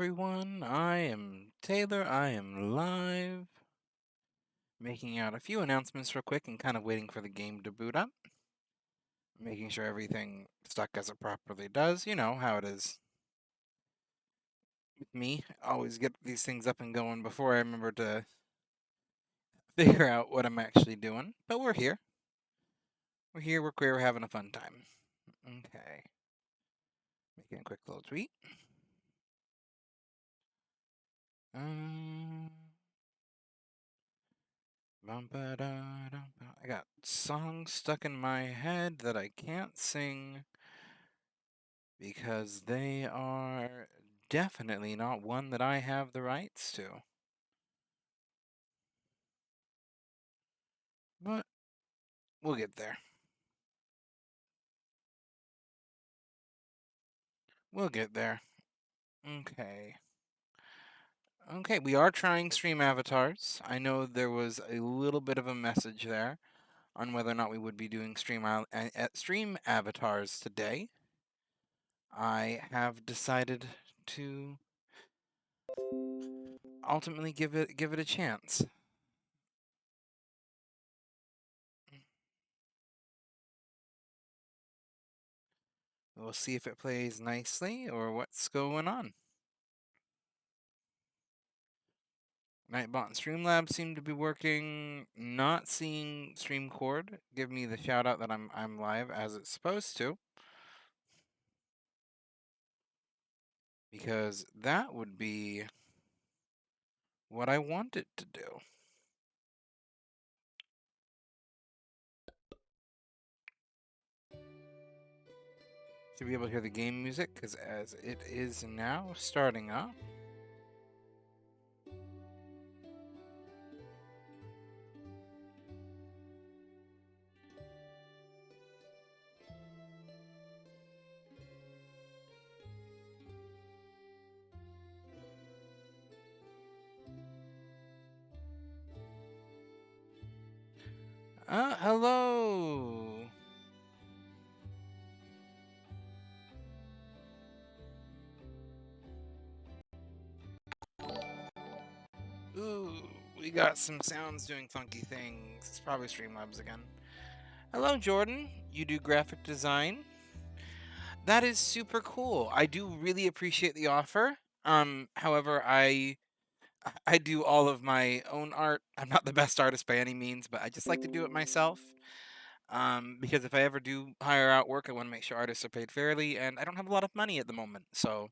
everyone. I am Taylor. I am live, making out a few announcements real quick and kind of waiting for the game to boot up. Making sure everything stuck as it properly does. You know how it is with me. Always get these things up and going before I remember to figure out what I'm actually doing. But we're here. We're here. We're queer. We're having a fun time. Okay. Making a quick little tweet. Um. I got songs stuck in my head that I can't sing because they are definitely not one that I have the rights to. But we'll get there. We'll get there. Okay. Okay, we are trying stream avatars. I know there was a little bit of a message there on whether or not we would be doing stream avatars today. I have decided to ultimately give it a chance. We'll see if it plays nicely or what's going on. Nightbot and Streamlabs seem to be working. Not seeing StreamCord give me the shout out that I'm live as it's supposed to. Because that would be what I want it to do. Should be able to hear the game music because as it is now starting up. Hello. Ooh, we got some sounds doing funky things. It's probably Streamlabs again. Hello, Jordan. You do graphic design? That is super cool. I do really appreciate the offer. However, I do all of my own art. I'm not the best artist by any means, but I just like to do it myself. Because if I ever do hire out work, I want to make sure artists are paid fairly, and I don't have a lot of money at the moment, so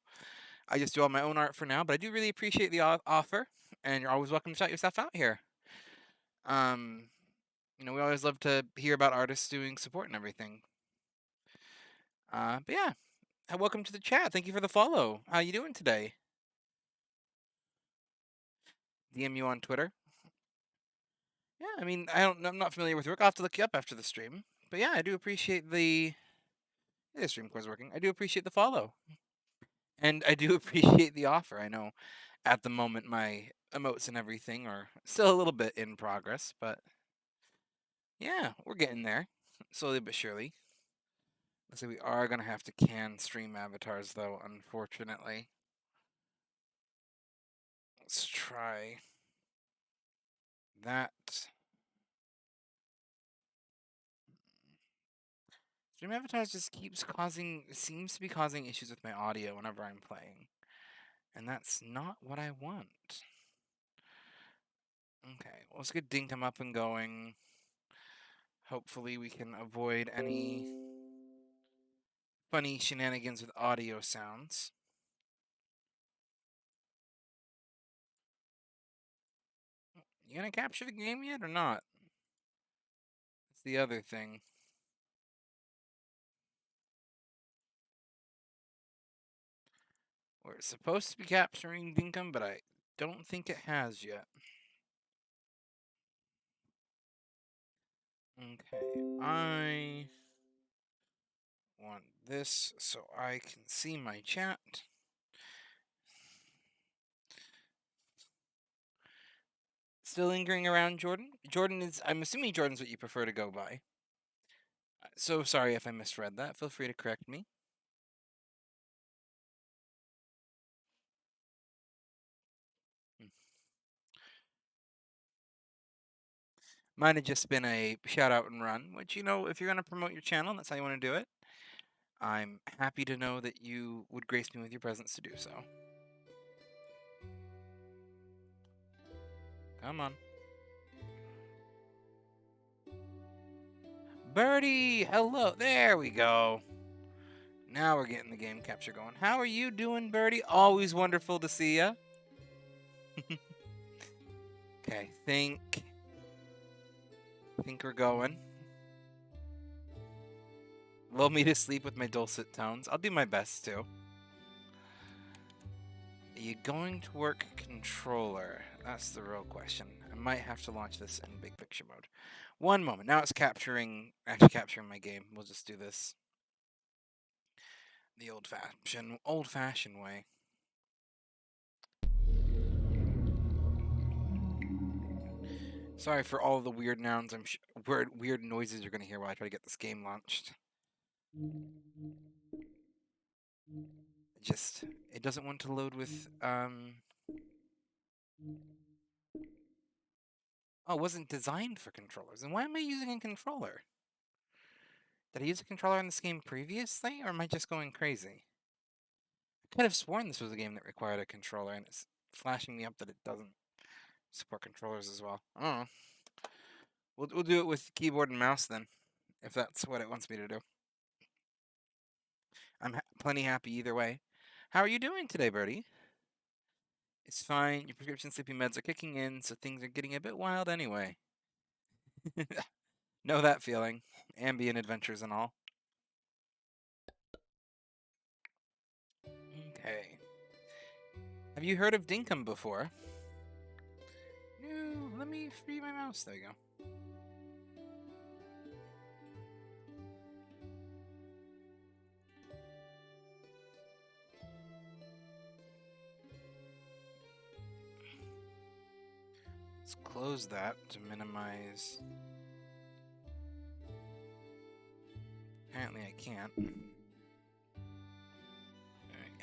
I just do all my own art for now. But I do really appreciate the offer, and you're always welcome to shout yourself out here. Um, we always love to hear about artists doing support and everything. But yeah, welcome to the chat. Thank you for the follow. How you doing today? DM you on Twitter. Yeah, I mean, I'm not familiar with your work. I'll have to look you up after the stream. But yeah, I do appreciate the stream core's working. I do appreciate the follow. And I do appreciate the offer. I know at the moment my emotes and everything are still a little bit in progress, but yeah, we're getting there. Slowly but surely. Looks like we are gonna have to can stream avatars though, unfortunately. Let's try that. Stream avatars just seems to be causing issues with my audio whenever I'm playing. And that's not what I want. Okay, well, let's get Dinkum up and going. Hopefully we can avoid any funny shenanigans with audio sounds. You gonna capture the game yet or not? That's the other thing. We're supposed to be capturing Dinkum, but I don't think it has yet. Okay, I want this so I can see my chat. Still lingering around, Jordan? I'm assuming Jordan's what you prefer to go by. So sorry if I misread that. Feel free to correct me. Mine had just been a shout out and run, which, if you're going to promote your channel, and that's how you want to do it, I'm happy to know that you would grace me with your presence to do so. Come on. Birdie, hello. There we go. Now we're getting the game capture going. How are you doing, Birdie? Always wonderful to see ya. Okay, think we're going. Lull me to sleep with my dulcet tones. I'll do my best to. Are you going to work controller? That's the real question. I might have to launch this in big picture mode. One moment. Now it's actually capturing my game. We'll just do this the old-fashioned way. Sorry for all the weird nouns. Weird noises you're gonna hear while I try to get this game launched. It doesn't want to load with Oh, it wasn't designed for controllers. And why am I using a controller? Did I use a controller in this game previously, or am I just going crazy? I could have sworn this was a game that required a controller, and it's flashing me up that it doesn't support controllers as well. I don't know. We'll do it with keyboard and mouse then, if that's what it wants me to do. I'm plenty happy either way. How are you doing today, Birdie? It's fine. Your prescription sleeping meds are kicking in, so things are getting a bit wild anyway. Know that feeling. Ambient adventures and all. Okay. Have you heard of Dinkum before? No, let me free my mouse. There you go. Let's close that to minimize. Apparently I can't.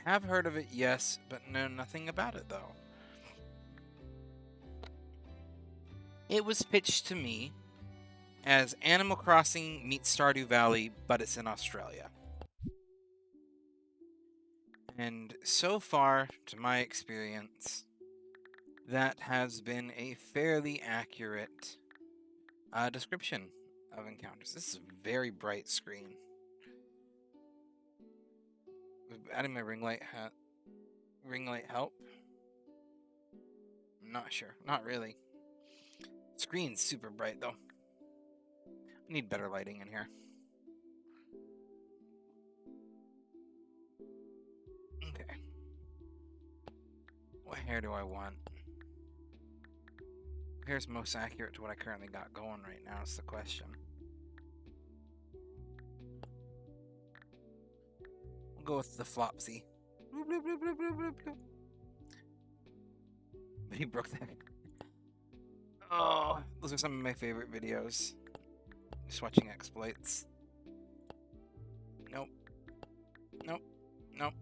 I have heard of it, yes, but know nothing about it, though. It was pitched to me as Animal Crossing meets Stardew Valley, but it's in Australia. And so far, to my experience, that has been a fairly accurate description of encounters. This is a very bright screen. Adding my ring light help? I'm not sure. Not really. Screen's super bright though. I need better lighting in here. Okay. What hair do I want? Hair's most accurate to what I currently got going right now is the question. We'll go with the Flopsy. Bloop, bloop, bloop, bloop, bloop, bloop, bloop. But he broke that. Oh, those are some of my favorite videos. Just watching exploits. Nope. Nope. Nope.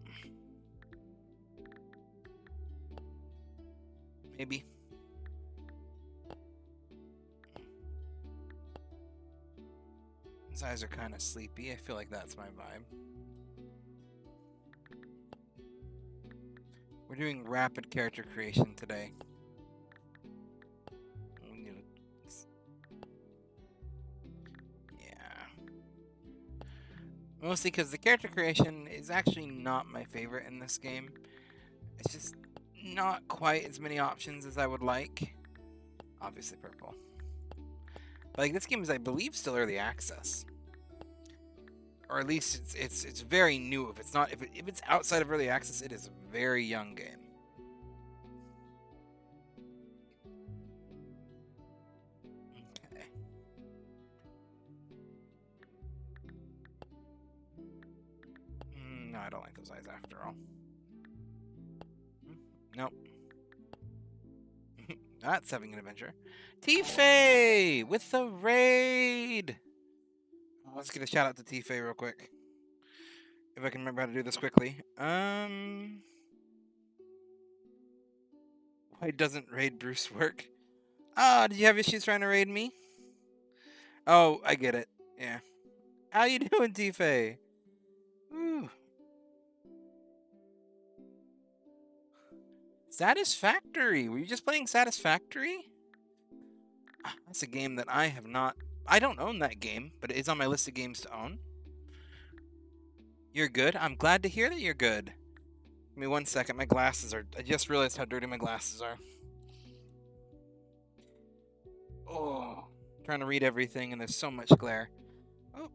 Maybe. His eyes are kind of sleepy. I feel like that's my vibe. We're doing rapid character creation today. Mostly because the character creation is actually not my favorite in this game. It's just not quite as many options as I would like. Obviously purple. But like this game is, I believe, still early access. Or at least it's very new. If it's outside of early access, it is a very young game. Okay. No, I don't like those eyes after all. Nope. That's having an adventure. Tifa with the raid. Let's get a shout out to Tifa real quick. If I can remember how to do this quickly. Why doesn't raid Bruce work? Ah, did you have issues trying to raid me? Oh, I get it. Yeah. How you doing, T-Fay? Ooh. Satisfactory. Were you just playing Satisfactory? That's a game that I have not. I don't own that game, but it is on my list of games to own. You're good. I'm glad to hear that you're good. Give me 1 second. My glasses are. I just realized how dirty my glasses are. Oh, I'm trying to read everything, and there's so much glare. Oh.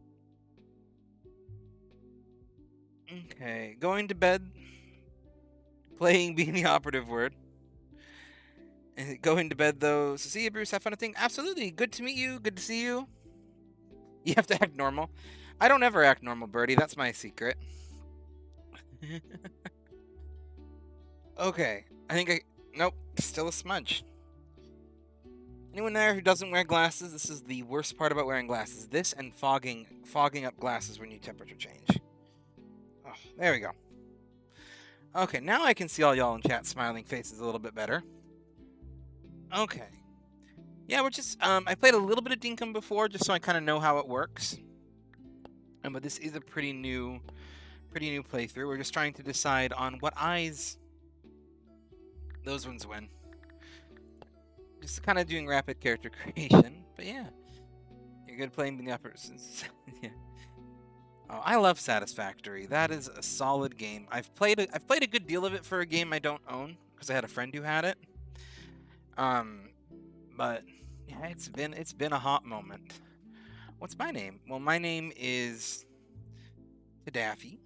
Okay. Going to bed. Playing being the operative word. Going to bed though. So see you, Bruce. Have fun at thing. Absolutely. Good to meet you. Good to see you. You have to act normal. I don't ever act normal, Birdie. That's my secret. Okay. I think I. Nope. Still a smudge. Anyone there who doesn't wear glasses? This is the worst part about wearing glasses. This and fogging up glasses when you temperature change. Oh, there we go. Okay, now I can see all y'all in chat smiling faces a little bit better. Okay. Yeah, we're just I played a little bit of Dinkum before just so I kind of know how it works. But this is a pretty new playthrough. We're just trying to decide on what eyes those ones win. Just kind of doing rapid character creation. But yeah. You're good playing the uppers. Yeah. Oh, I love Satisfactory. That is a solid game. I've played a good deal of it for a game I don't own because I had a friend who had it. But yeah, it's been a hot moment. What's my name? Well, my name is Daffy.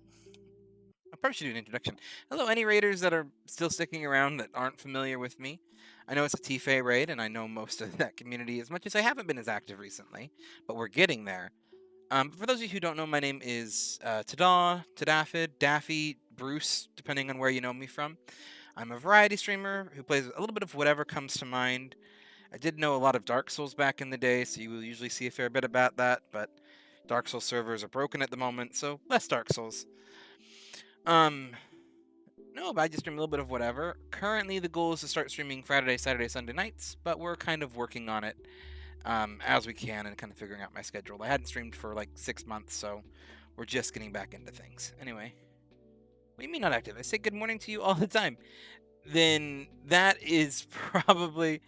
I probably should do an introduction. Hello, any raiders that are still sticking around that aren't familiar with me. I know it's a T-Fay raid, and I know most of that community as much as I haven't been as active recently, but we're getting there. But for those of you who don't know, my name is Tadafid, Daffy, Bruce, depending on where you know me from. I'm a variety streamer who plays a little bit of whatever comes to mind. I did know a lot of Dark Souls back in the day, so you will usually see a fair bit about that, but Dark Souls servers are broken at the moment, so less Dark Souls. No, but I just stream a little bit of whatever. Currently, the goal is to start streaming Friday, Saturday, Sunday nights, but we're kind of working on it as we can and kind of figuring out my schedule. I hadn't streamed for like 6 months, so we're just getting back into things. Anyway, what do you mean not active? I say good morning to you all the time. Then that is probably.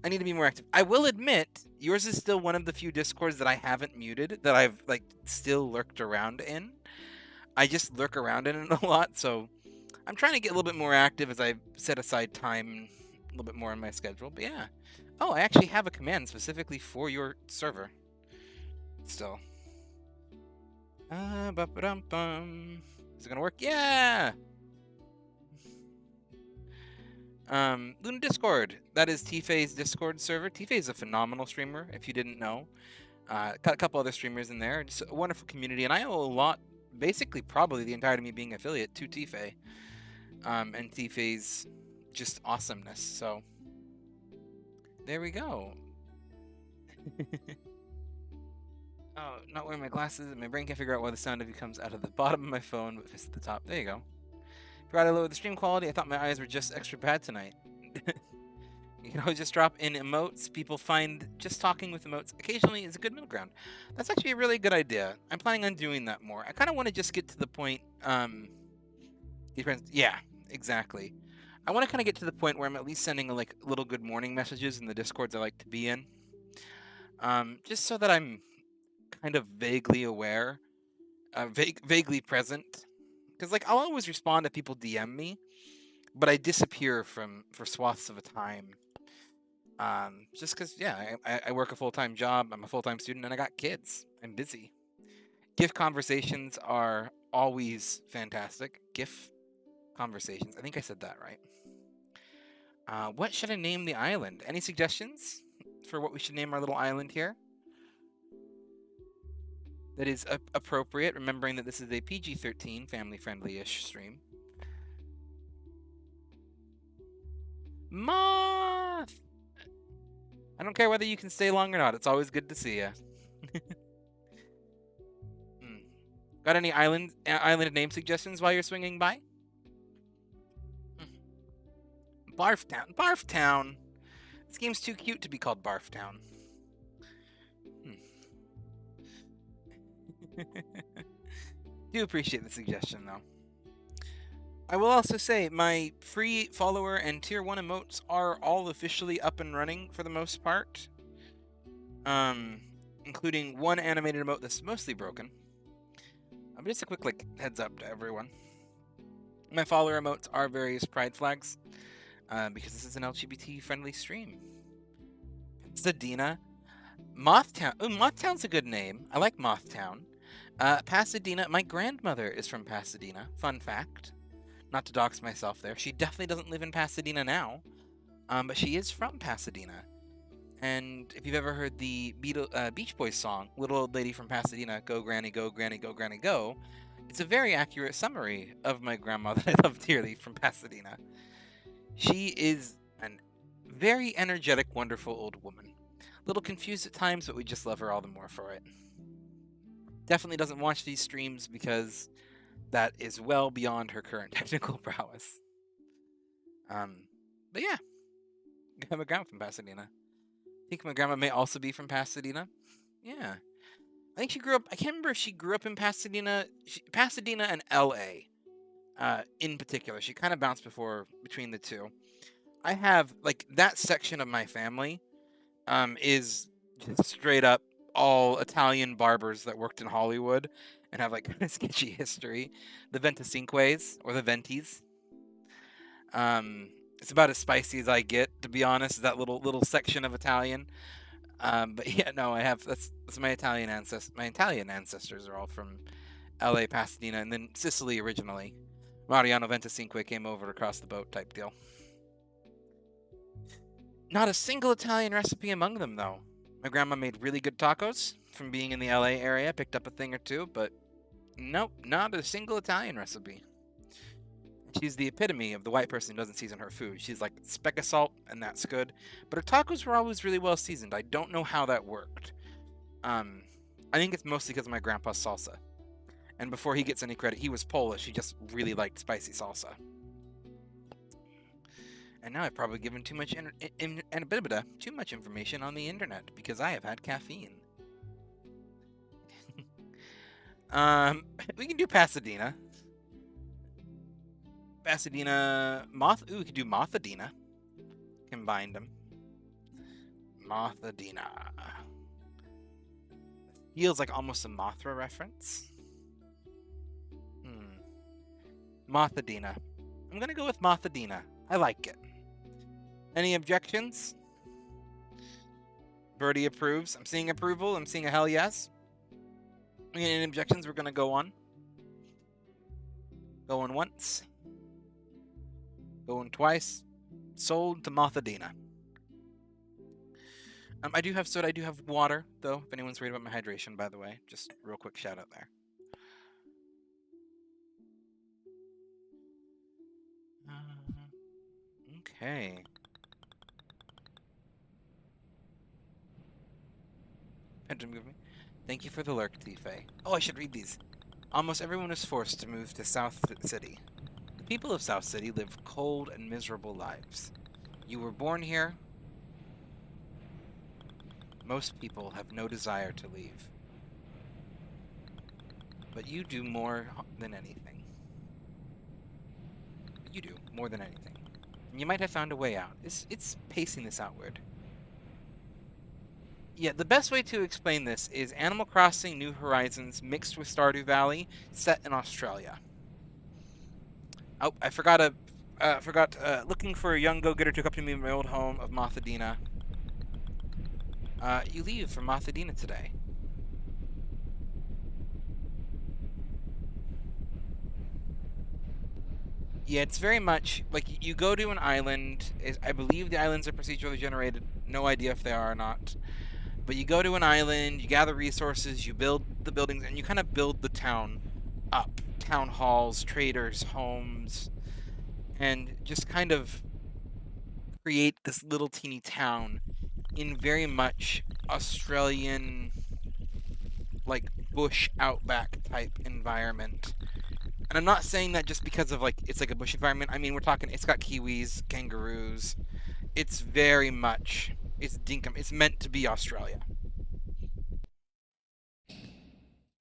I need to be more active. I will admit, yours is still one of the few Discords that I haven't muted, that I've like still lurked around in. I just lurk around in it a lot, so I'm trying to get a little bit more active as I set aside time a little bit more on my schedule. But yeah. Oh, I actually have a command specifically for your server. Still. Ba-ba-dum-bum. Is it gonna work? Yeah! Luna Discord. That is T-Fay's Discord server. T-Fay is a phenomenal streamer, if you didn't know. Got a couple other streamers in there. Just a wonderful community, and I owe a lot, basically probably the entirety of me being affiliate to T-Fay. And T-Fay's just awesomeness. So there we go. Oh, not wearing my glasses. My brain can't figure out why the sound of you comes out of the bottom of my phone, but if it's at the top. There you go. Forgot I lowered the stream quality. I thought my eyes were just extra bad tonight. You can always just drop in emotes. People find just talking with emotes occasionally is a good middle ground. That's actually a really good idea. I'm planning on doing that more. I kind of want to just get to the point. Yeah, exactly. I want to kind of get to the point where I'm at least sending like little good morning messages in the Discords I like to be in. Just so that I'm kind of vaguely aware, vaguely present. Because like I'll always respond if people DM me, but I disappear for swaths of a time. Just because, yeah, I work a full-time job. I'm a full-time student, and I got kids. I'm busy. GIF conversations are always fantastic. GIF conversations. I think I said that right. What should I name the island? Any suggestions for what we should name our little island here? That is appropriate, remembering that this is a PG-13, family-friendly-ish stream. Moth! I don't care whether you can stay long or not. It's always good to see you. Got any island name suggestions while you're swinging by? Barftown. Barftown. This game's too cute to be called Barftown. Do appreciate the suggestion, though. I will also say my free follower and tier 1 emotes are all officially up and running for the most part. Including one animated emote that's mostly broken. Just a quick heads up to everyone. My follower emotes are various pride flags, because this is an LGBT friendly stream. Pasadena, Mothtown. Oh, Mothtown's a good name. I like Mothtown. Pasadena. My grandmother is from Pasadena. Fun fact. Not to dox myself there. She definitely doesn't live in Pasadena now, but she is from Pasadena. And if you've ever heard the Beach Boys song, Little Old Lady from Pasadena, Go Granny, Go Granny, Go Granny, Go, it's a very accurate summary of my grandma that I love dearly from Pasadena. She is a very energetic, wonderful old woman. A little confused at times, but we just love her all the more for it. Definitely doesn't watch these streams because that is well beyond her current technical prowess. But yeah, I have a grandma from Pasadena. I think my grandma may also be from Pasadena. Yeah. I think she grew up. I can't remember if she grew up in Pasadena. Pasadena and LA, in particular. She kind of bounced between the two. I have that section of my family, is just straight up all Italian barbers that worked in Hollywood and have kind of sketchy history. The Venticinques or the Ventis. It's about as spicy as I get, to be honest. That little section of Italian. But yeah, no, I have that's my Italian ancestors. My Italian ancestors are all from L.A., Pasadena, and then Sicily originally. Mariano Venticinque came over across the boat type deal. Not a single Italian recipe among them, though. My grandma made really good tacos from being in the LA area. Picked up a thing or two, but nope, not a single Italian recipe. She's the epitome of the white person who doesn't season her food. She's like speck of salt, and that's good. But her tacos were always really well seasoned. I don't know how that worked. I think it's mostly because of my grandpa's salsa. And before he gets any credit, he was Polish. He just really liked spicy salsa. And now I've probably given too much too much information on the internet because I have had caffeine. We can do Pasadena. Ooh, we could do Mothadena. Combine them. Mothadena. Feels like almost a Mothra reference. Mothadena. I'm gonna go with Mothadena. I like it. Any objections? Birdie approves. I'm seeing approval. I'm seeing a hell yes. Any objections? We're gonna go on. Going once. Going twice. Sold to Mothadena. I do have soda. I do have water, though, if anyone's worried about my hydration, by the way. Just real quick shout out there. Okay. Thank you for the lurk, Tife. Oh, I should read these. Almost everyone is forced to move to South City. The people of South City live cold and miserable lives. You were born here. Most people have no desire to leave. But you do more than anything. You do more than anything. And you might have found a way out. It's pacing this outward. Yeah, the best way to explain this is Animal Crossing New Horizons mixed with Stardew Valley, set in Australia. Oh, I forgot looking for a young go-getter to accompany me in my old home of Mothadena. You leave for Mothadena today. Yeah, it's very much like you go to an island. I believe the islands are procedurally generated. No idea if they are or not. But you go to an island, you gather resources, you build the buildings, and you kind of build the town up. Town halls, traders, homes, and just kind of create this little teeny town in very much Australian, bush outback type environment. And I'm not saying that just because of it's like a bush environment. I mean, we're talking, it's got kiwis, kangaroos. It's very much, it's Dinkum. It's meant to be Australia.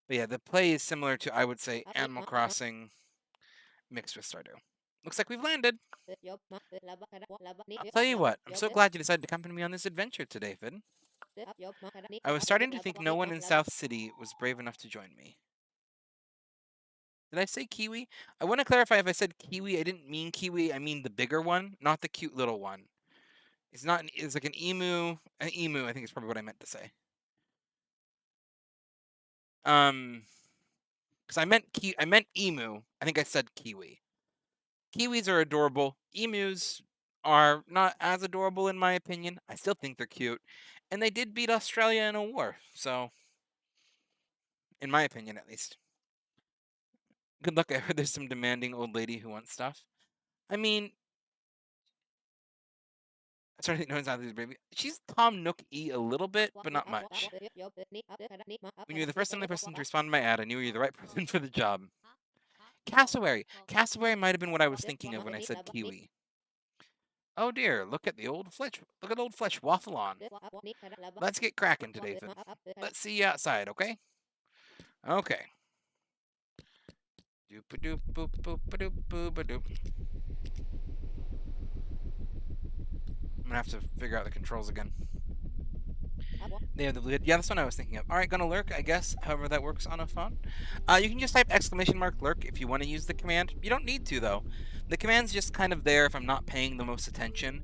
But yeah, the play is similar to, I would say, Animal Crossing mixed with Stardew. Looks like we've landed. I'll tell you what, I'm so glad you decided to accompany me on this adventure today, Finn. I was starting to think no one in South City was brave enough to join me. Did I say kiwi? I want to clarify if I said kiwi, I didn't mean kiwi, I mean the bigger one, not the cute little one. It's not, it's like an emu. An emu, I think is probably what I meant to say. Because I meant emu. I think I said kiwi. Kiwis are adorable. Emus are not as adorable in my opinion. I still think they're cute. And they did beat Australia in a war, so in my opinion at least. Good luck. I heard there's some demanding old lady who wants stuff. I mean, sorry, no one's out there, baby. She's Tom Nook-y a little bit, but not much. When you're the first and only person to respond to my ad, I knew you were the right person for the job. Cassowary. Cassowary might have been what I was thinking of when I said kiwi. Oh dear, look at old Fletch waffle on. Let's get cracking today, Finn. Let's see you outside, okay? Okay. Doop-a-doop, boop-boop-a-doop, boop-a-doop. I'm gonna have to figure out the controls again. They have the blue. Yeah, that's what I was thinking of. Alright, gonna lurk, I guess, however that works on a phone. You can just type !lurk if you want to use the command. You don't need to, though. The command's just kind of there if I'm not paying the most attention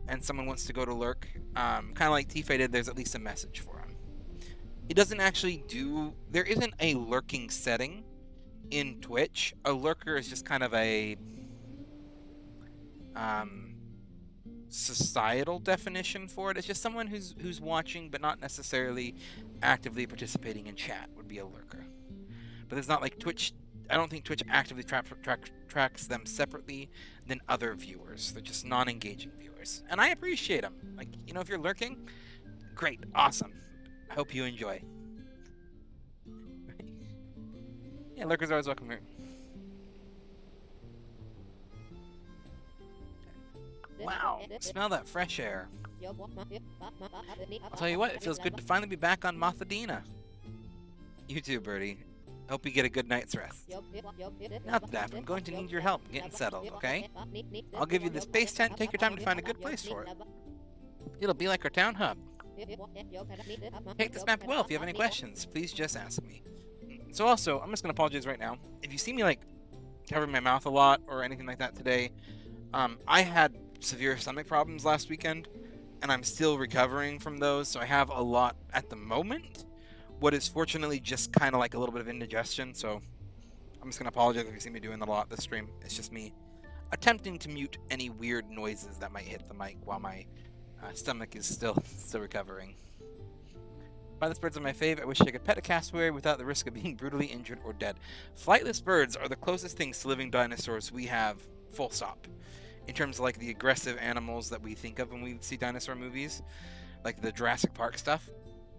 and someone wants to go to lurk. Kind of like Tifa did, there's at least a message for him. It doesn't actually do... There isn't a lurking setting in Twitch. A lurker is just kind of a... societal definition for it. It's just someone who's watching but not necessarily actively participating in chat would be a lurker. But it's not like Twitch. I don't think Twitch actively tracks them separately than other viewers. They're just non-engaging viewers, and I appreciate them. Like, you know, if you're lurking, great, awesome. I hope you enjoy. Yeah, lurkers are always welcome here. Wow, smell that fresh air. I'll tell you what, it feels good to finally be back on Mothadina. You too, Birdie. Hope you get a good night's rest. Now, Daft, I'm going to need your help getting settled, okay? I'll give you this base tent and take your time to find a good place for it. It'll be like our town hub. Take this map well if you have any questions. Please just ask me. So also, I'm just going to apologize right now. If you see me, like, covering my mouth a lot or anything like that today, I had severe stomach problems last weekend, and I'm still recovering from those, so I have a lot at the moment. What is fortunately just kind of like a little bit of indigestion, so I'm just going to apologize if you see me doing a lot this stream. It's just me attempting to mute any weird noises that might hit the mic while my stomach is still recovering. Flightless birds are my fave. I wish I could pet a cassowary without the risk of being brutally injured or dead. Flightless birds are the closest things to living dinosaurs we have, full stop. In terms of like the aggressive animals that we think of when we see dinosaur movies, like the Jurassic Park stuff,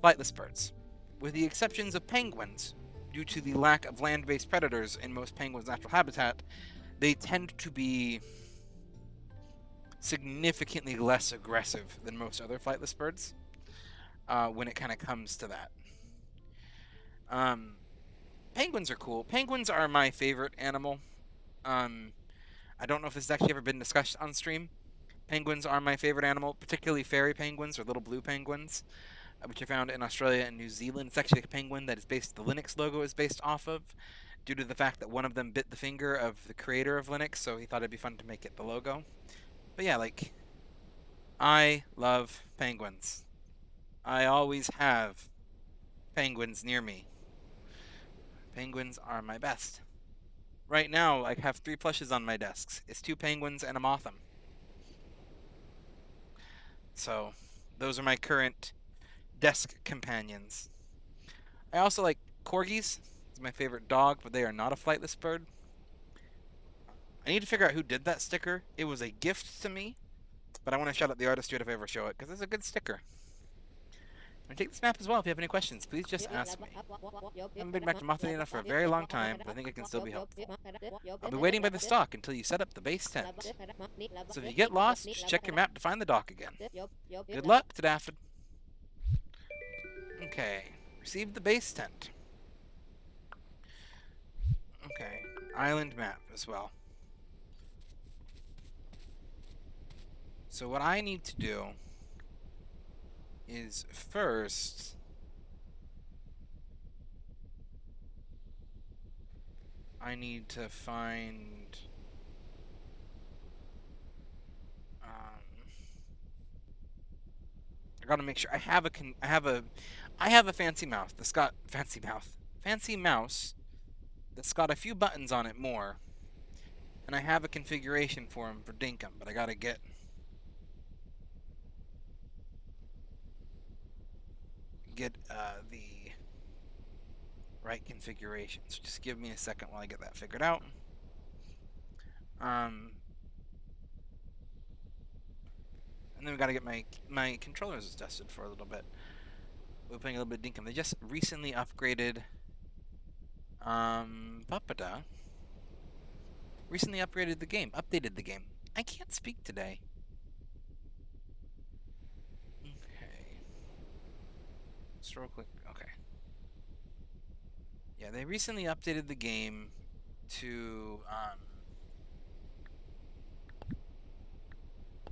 flightless birds. With the exceptions of penguins, due to the lack of land-based predators in most penguins' natural habitat, they tend to be significantly less aggressive than most other flightless birds when it kind of comes to that. Penguins are cool. Penguins are my favorite animal. I don't know if this has actually ever been discussed on stream. Penguins are my favorite animal, particularly fairy penguins or little blue penguins, which are found in Australia and New Zealand. It's actually a penguin that is based, the Linux logo is based off of, due to the fact that one of them bit the finger of the creator of Linux, so he thought it'd be fun to make it the logo. But yeah, like, I love penguins. I always have penguins near me. Penguins are my best. Right now, I have 3 plushes on my desks. It's 2 penguins and a Motham. So, those are my current desk companions. I also like corgis. It's my favorite dog, but they are not a flightless bird. I need to figure out who did that sticker. It was a gift to me, but I want to shout out the artist if I ever show it, because it's a good sticker. And take this map as well if you have any questions. Please just ask me. I haven't been back to Mothadina for a very long time, but I think it can still be helpful. I'll be waiting by the dock until you set up the base tent. So if you get lost, just check your map to find the dock again. Good luck to Daffod. Okay, received the base tent. island map as well. So what I need to do is first I need to find I gotta make sure I have a fancy mouse that's got fancy mouse that's got a few buttons on it more, and I have a configuration for him for Dinkum, but I gotta get the right configuration. So just give me a second while I get that figured out. And then we gotta get my controllers adjusted for a little bit. We're playing a little bit of Dinkum. They just recently upgraded Papada. Recently updated the game. I can't speak today. Okay. Just real quick. Okay. Yeah, they recently updated the game to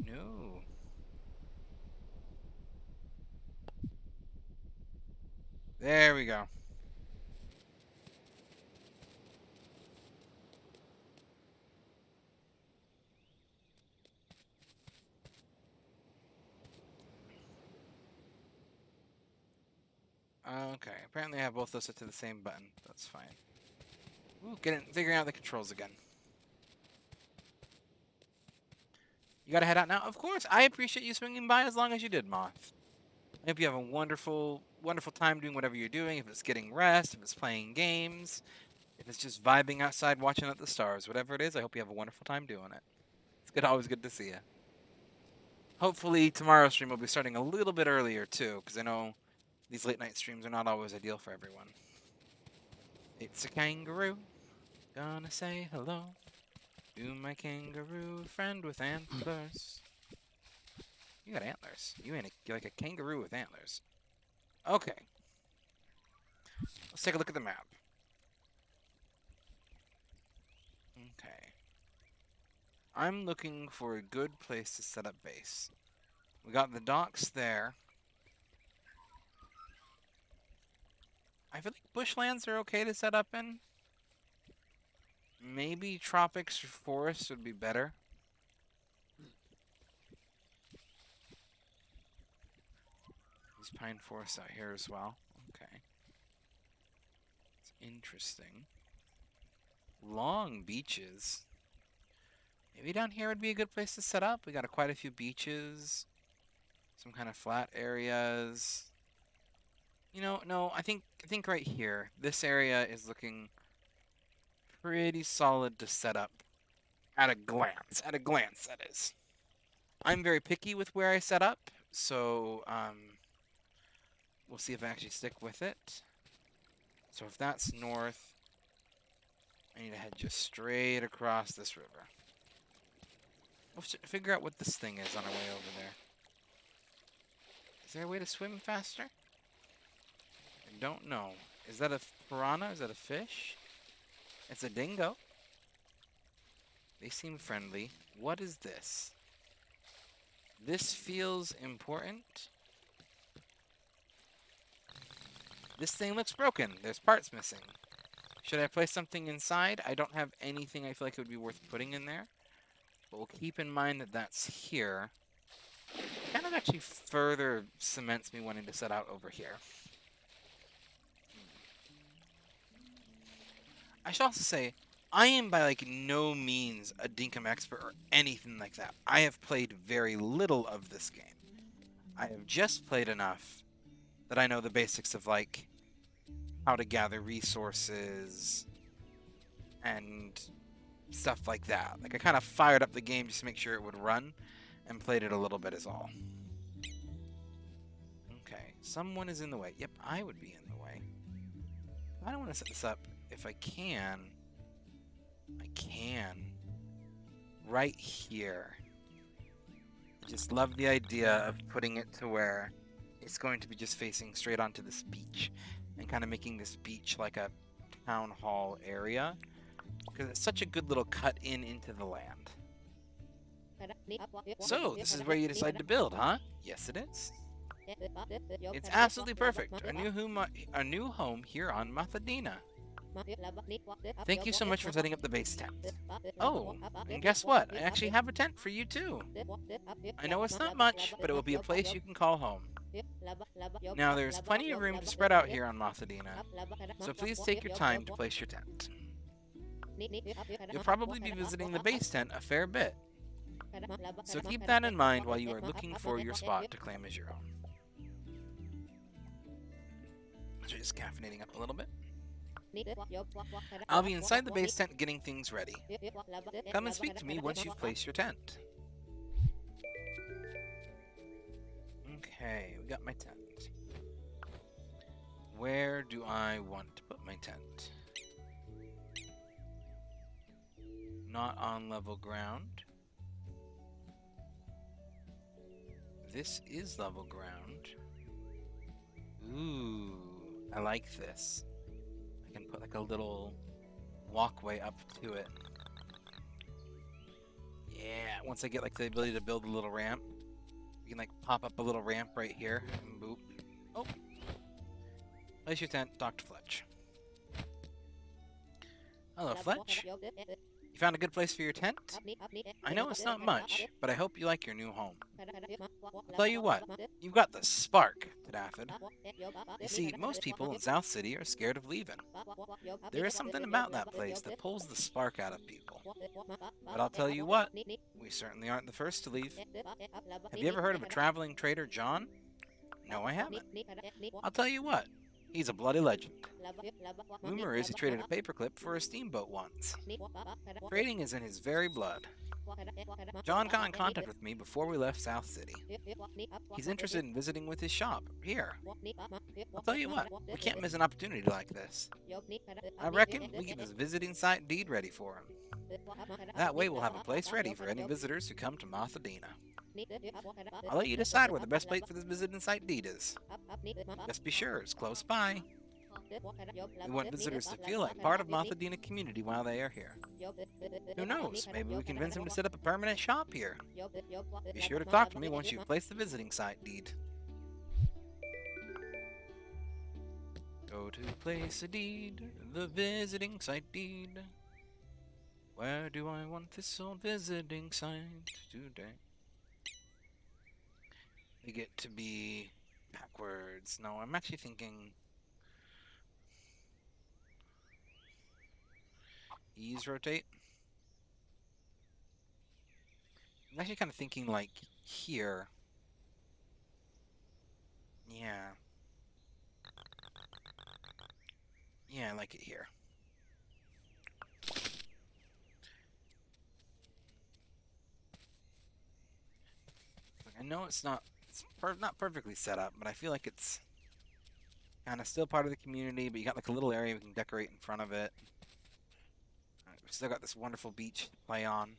no. There we go. Okay, apparently I have both those set to the same button. That's fine. Ooh, figuring out the controls again. You gotta head out now? Of course, I appreciate you swinging by as long as you did, Moth. I hope you have a wonderful, wonderful time doing whatever you're doing. If it's getting rest, if it's playing games, if it's just vibing outside watching at the stars, whatever it is, I hope you have a wonderful time doing it. It's always good to see you. Hopefully tomorrow's stream will be starting a little bit earlier too, because I know these late night streams are not always ideal for everyone. It's a kangaroo, gonna say hello to my kangaroo friend with antlers. You got antlers. You're like a kangaroo with antlers. Okay. Let's take a look at the map. Okay. I'm looking for a good place to set up base. We got the docks there. I feel like bushlands are okay to set up in. Maybe tropics or forests would be better. There's pine forests out here as well. Okay. It's interesting. Long beaches. Maybe down here would be a good place to set up. We got quite a few beaches. Some kind of flat areas. You know, no, I think right here, this area is looking pretty solid to set up at a glance. At a glance, that is. I'm very picky with where I set up, so we'll see if I actually stick with it. So if that's north, I need to head just straight across this river. We'll figure out what this thing is on our way over there. Is there a way to swim faster? I don't know. Is that a piranha? Is that a fish? It's a dingo. They seem friendly. What is this? This feels important. This thing looks broken. There's parts missing. Should I place something inside? I don't have anything I feel like it would be worth putting in there. But we'll keep in mind that that's here. Kind of actually further cements me wanting to set out over here. I should also say, I am by like no means a Dinkum expert or anything like that. I have played very little of this game. I have just played enough that I know the basics of like how to gather resources and stuff like that. Like I kind of fired up the game just to make sure it would run and played it a little bit is all. Okay, someone is in the way. Yep, I would be in the way. I don't want to set this up. If I can, I can. Right here. Just love the idea of putting it to where it's going to be just facing straight onto this beach and kind of making this beach like a town hall area. because it's such a good little cut into the land. So, this is where you decided to build, huh? Yes, it is. It's absolutely perfect. Our new home here on Mathadina. Thank you so much for setting up the base tent. Oh, and guess what? I actually have a tent for you too. I know it's not much, but it will be a place you can call home. Now, there's plenty of room to spread out here on Mathadina, so please take your time to place your tent. You'll probably be visiting the base tent a fair bit, so keep that in mind while you are looking for your spot to claim as your own. Just caffeinating up a little bit. I'll be inside the base tent getting things ready. Come and speak to me once you've placed your tent. Okay, we got my tent. Where do I want to put my tent? Not on level ground. This is level ground. Ooh, I like this. I can put like a little walkway up to it. Yeah, once I get like the ability to build a little ramp, you can like pop up a little ramp right here and boop. Oh, place your tent, Dr. Fletch. Hello, Fletch. You found a good place for your tent? I know it's not much, but I hope you like your new home. I'll tell you what, you've got the spark, Tadafid. You see, most people in South City are scared of leaving. There is something about that place that pulls the spark out of people. But I'll tell you what, we certainly aren't the first to leave. Have you ever heard of a traveling trader, John? No, I haven't. I'll tell you what, he's a bloody legend. Rumor is he traded a paperclip for a steamboat once. Trading is in his very blood. John got in contact with me before we left South City. He's interested in visiting with his shop, here. I'll tell you what, we can't miss an opportunity like this. I reckon we get his visiting site deed ready for him. That way we'll have a place ready for any visitors who come to Mathadina. I'll let you decide where the best place for this visiting site deed is. Just be sure it's close by. We want visitors to feel like part of Mathadina community while they are here. Who knows, maybe we can convince them to set up a permanent shop here. Be sure to talk to me once you've placed the visiting site deed. Go to place a deed, the visiting site deed. Where do I want this old visiting site today? They get to be backwards. No, I'm actually thinking ease rotate. I'm actually kind of thinking like here. Yeah. Yeah, I like it here. I know it's not perfectly set up, but I feel like it's kind of still part of the community, but you got like a little area we can decorate in front of it. We've still got this wonderful beach to play on.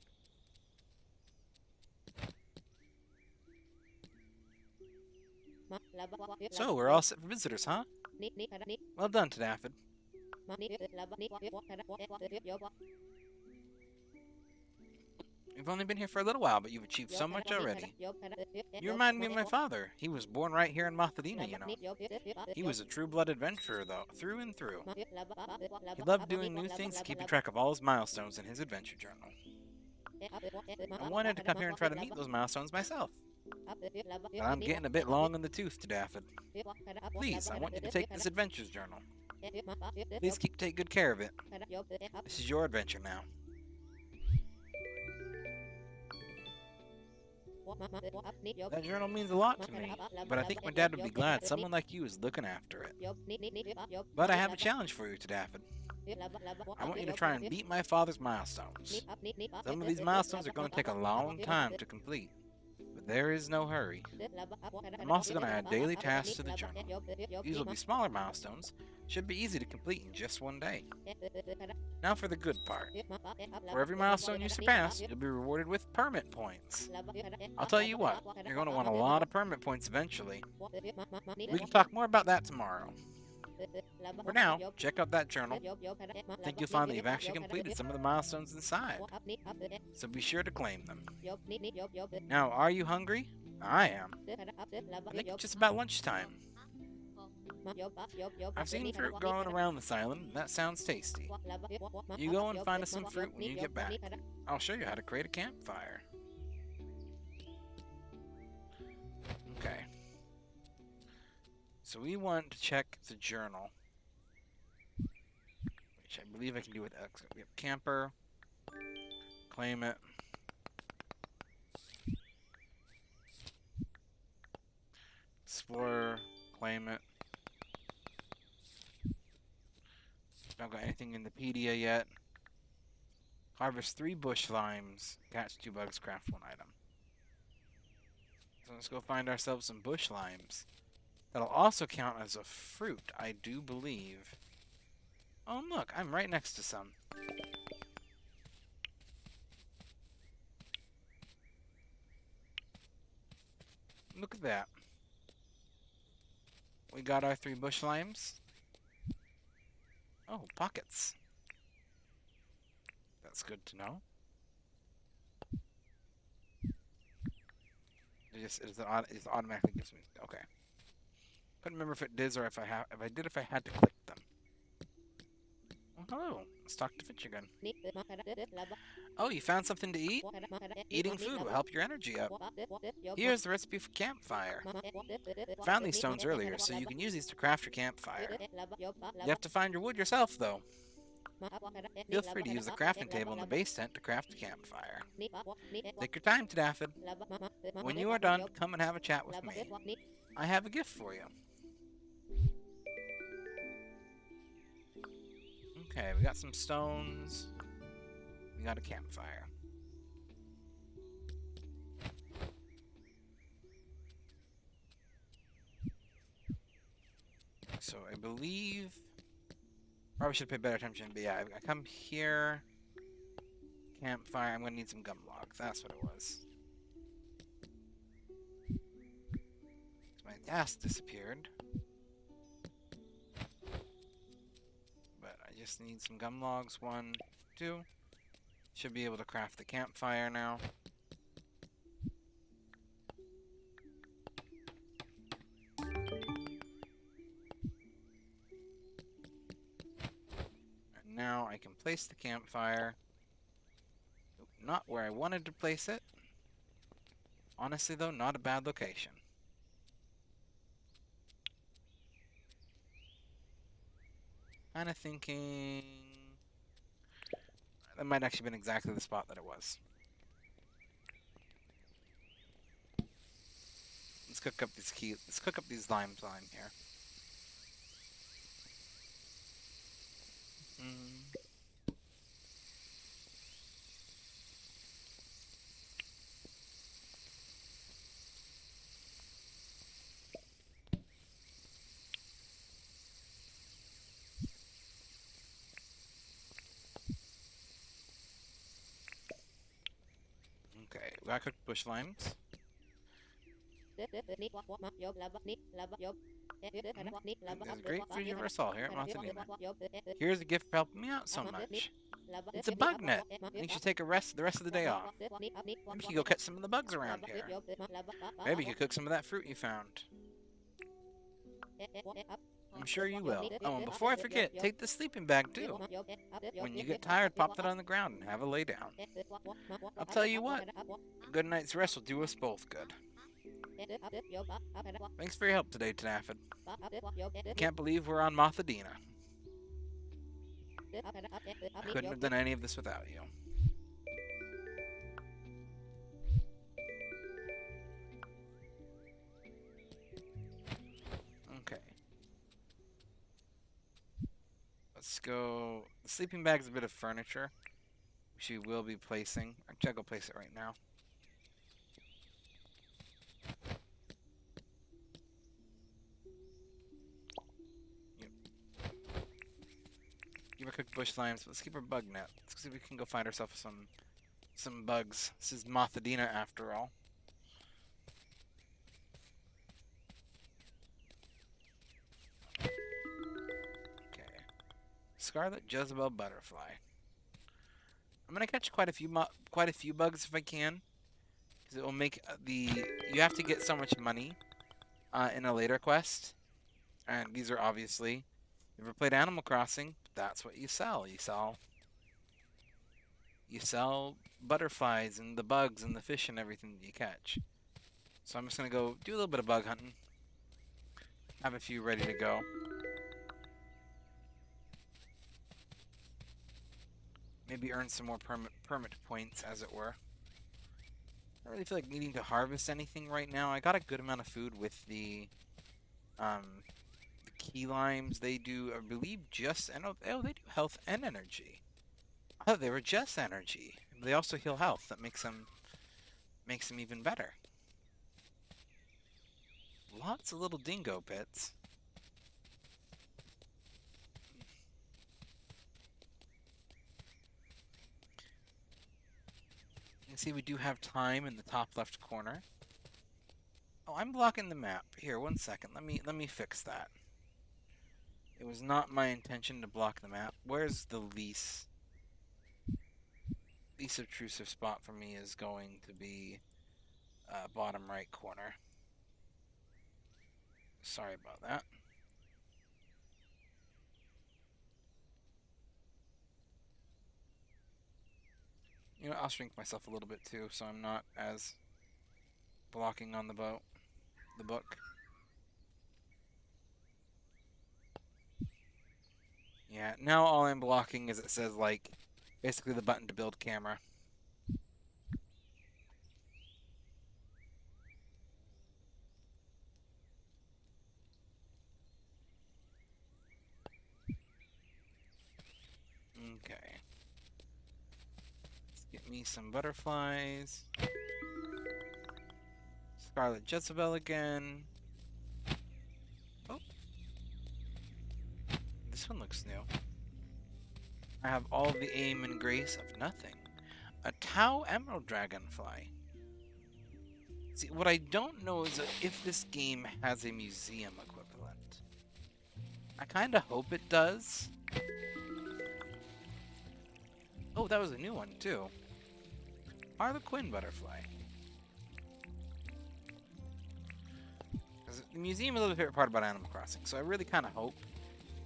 So, we're all set for visitors, huh? Well done, Tadafid. You've only been here for a little while, but you've achieved so much already. You remind me of my father. He was born right here in Mathadina, you know. He was a true-blood adventurer, though, through and through. He loved doing new things and keeping track of all his milestones in his adventure journal. I wanted to come here and try to meet those milestones myself. But I'm getting a bit long in the tooth, Tadafid. Please, I want you to take this adventures journal. Please take good care of it. This is your adventure now. That journal means a lot to me, but I think my dad would be glad someone like you is looking after it. But I have a challenge for you, Tadafid. I want you to try and beat my father's milestones. Some of these milestones are going to take a long time to complete, but there is no hurry. I'm also going to add daily tasks to the journal. These will be smaller milestones, should be easy to complete in just one day. Now for the good part. For every milestone you surpass, you'll be rewarded with permit points. I'll tell you what, you're going to want a lot of permit points eventually. We can talk more about that tomorrow. For now, check out that journal. I think you'll find that you've actually completed some of the milestones inside, so be sure to claim them. Now, are you hungry? I am. I think it's just about lunchtime. I've seen fruit growing around this island, and that sounds tasty. You go and find us some fruit when you get back. I'll show you how to create a campfire. Okay. So we want to check the journal, which I believe I can do with X. We have camper, claim it. Explorer, claim it. Don't got anything in the pedia yet. Harvest 3 bush limes, catch 2 bugs, craft 1 item. So let's go find ourselves some bush limes. That'll also count as a fruit, I do believe. Oh, and look, I'm right next to some. Look at that. We got our 3 bush limes. Oh, pockets. That's good to know. It automatically gives me. Okay. Couldn't remember if it did or if I had to click them. Oh, hello. Let's talk to Fitch again. Oh, you found something to eat? Eating food will help your energy up. Here's the recipe for campfire. Found these stones earlier, so you can use these to craft your campfire. You have to find your wood yourself, though. Feel free to use the crafting table in the base tent to craft a campfire. Take your time, Tadaphid. When you are done, come and have a chat with me. I have a gift for you. Okay, we got some stones. We got a campfire. So I believe... Probably should pay better attention, but yeah, I come here... Campfire, I'm gonna need some gum logs. That's what it was. My gas disappeared. But I just need some gum logs. 1, 2. Should be able to craft the campfire now. And now I can place the campfire. Not where I wanted to place it. Honestly, though, not a bad location. Kind of thinking... That might actually been exactly the spot that it was. Let's cook up these limes on here. Okay, we got cooked bush limes. There's a great food universal here at Montanina. Here's a gift for helping me out so much. It's a bug net. You should take the rest of the day off. Maybe you can go catch some of the bugs around here. Maybe you could cook some of that fruit you found. I'm sure you will. Oh, and before I forget, take the sleeping bag too. When you get tired, pop that on the ground and have a lay down. I'll tell you what, a good night's rest will do us both good. Thanks for your help today, Tadaphid. Can't believe we're on Mothadina. I couldn't have done any of this without you. Okay. Let's go. The sleeping bag's a bit of furniture, which we will be placing. Actually, I'll go place it right now. Give her cooked bush limes. Let's keep her bug net. Let's see if we can go find ourselves some bugs. This is Mothadina after all. Scarlet Jezebel butterfly. I'm gonna catch quite a few bugs if I can, because it will make the. You have to get so much money in a later quest, and these are obviously. If you ever played Animal Crossing? That's what you sell. You sell butterflies and the bugs and the fish and everything that you catch. So I'm just gonna go do a little bit of bug hunting. Have a few ready to go. Maybe earn some more permit points, as it were. I don't really feel like needing to harvest anything right now. I got a good amount of food with the key limes. They do, I believe, just they do health and energy. Oh, they were just energy. They also heal health. That makes them even better. Lots of little dingo pits. You can see we do have time in the top left corner. Oh, I'm blocking the map. Here, 1 second. Let me fix that. It was not my intention to block the map. Where's the least obtrusive spot for me is going to be bottom right corner. Sorry about that. You know, I'll shrink myself a little bit too, so I'm not as blocking on the book. Yeah, now all I'm blocking is it says, like, basically the button to build camera. Okay. Let's get me some butterflies. Scarlet Jezebel again. Oh, this one looks new. I have all the aim and grace of nothing. A Tau Emerald Dragonfly. See, what I don't know is if this game has a museum equivalent. I kind of hope it does. Oh, that was a new one, too. Harlequin Butterfly. The museum is a little favorite part about Animal Crossing, so I really kind of hope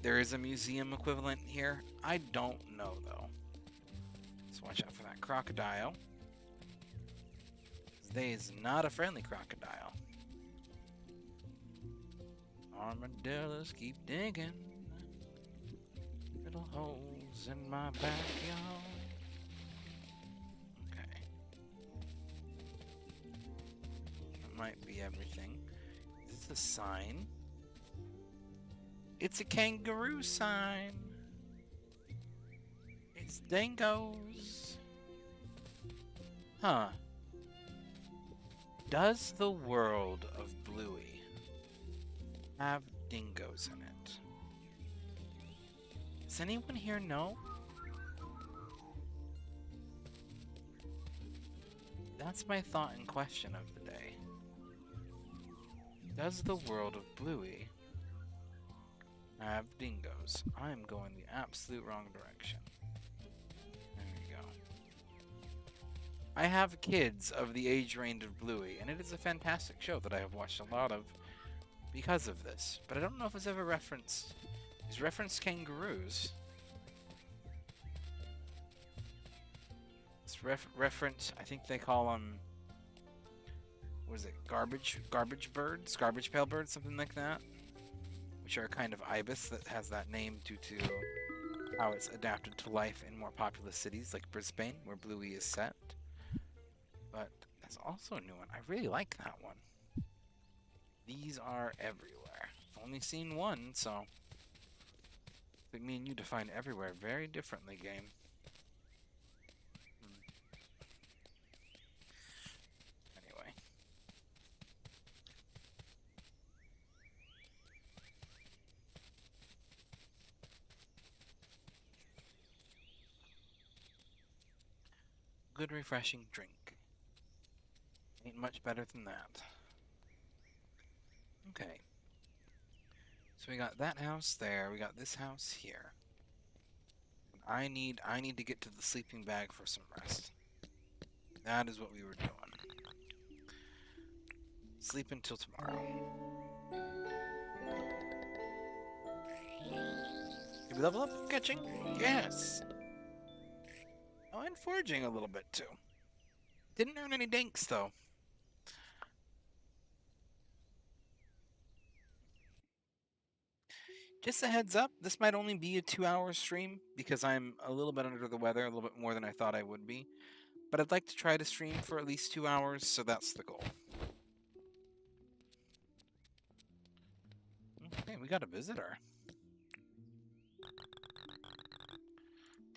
there is a museum equivalent here. I don't know, though. So watch out for that crocodile. They is not a friendly crocodile. Armadillos keep digging little holes in my backyard. Okay. That might be everything. Is this a sign? It's a kangaroo sign. It's dingoes. Huh. Does the world of Bluey have dingoes in it? Does anyone here know? That's my thought and question of the day. Does the world of Bluey have dingoes? I'm going the absolute wrong direction. There we go. I have kids of the age range of Bluey, and it is a fantastic show that I have watched a lot of because of this. But I don't know if it's ever referenced. It's referenced kangaroos. It's reference. I think they call them. What is it? Garbage birds, garbage pail birds, something like that. Which are a kind of ibis that has that name due to how it's adapted to life in more populous cities like Brisbane, where Bluey is set. But that's also a new one. I really like that one. These are everywhere. I've only seen one, so I think me and you define everywhere very differently, game. Anyway. Good refreshing drink. Ain't much better than that. Okay. So we got that house there, we got this house here. I need to get to the sleeping bag for some rest. That is what we were doing. Sleep until tomorrow. Did we level up catching? Yes. Oh, and foraging a little bit too. Didn't earn any dinks though. Just a heads up, this might only be a 2-hour stream because I'm a little bit under the weather, a little bit more than I thought I would be. But I'd like to try to stream for at least 2 hours, so that's the goal. Okay, we got a visitor.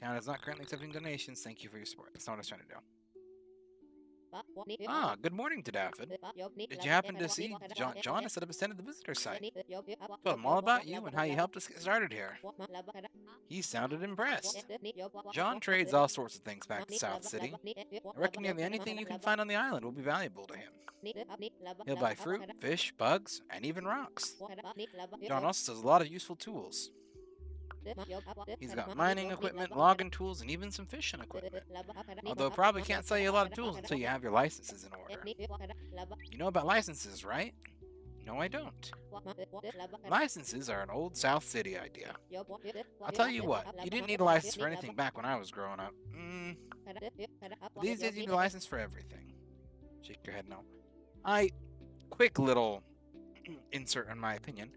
Town is not currently accepting donations. Thank you for your support. That's not what I was trying to do. Ah, good morning to Daffod. Did you happen to see John has set up a stand at the visitor site? Told him all about you and how you helped us get started here. He sounded impressed. John trades all sorts of things back to South City. I reckon nearly anything you can find on the island will be valuable to him. He'll buy fruit, fish, bugs, and even rocks. John also sells a lot of useful tools. He's got mining equipment, logging tools, and even some fishing equipment. Although probably can't sell you a lot of tools until you have your licenses in order. You know about licenses, right? No, I don't. Licenses are an old South City idea. I'll tell you what, you didn't need a license for anything back when I was growing up. These days you need a license for everything. Shake your head no. Quick little insert on my opinion.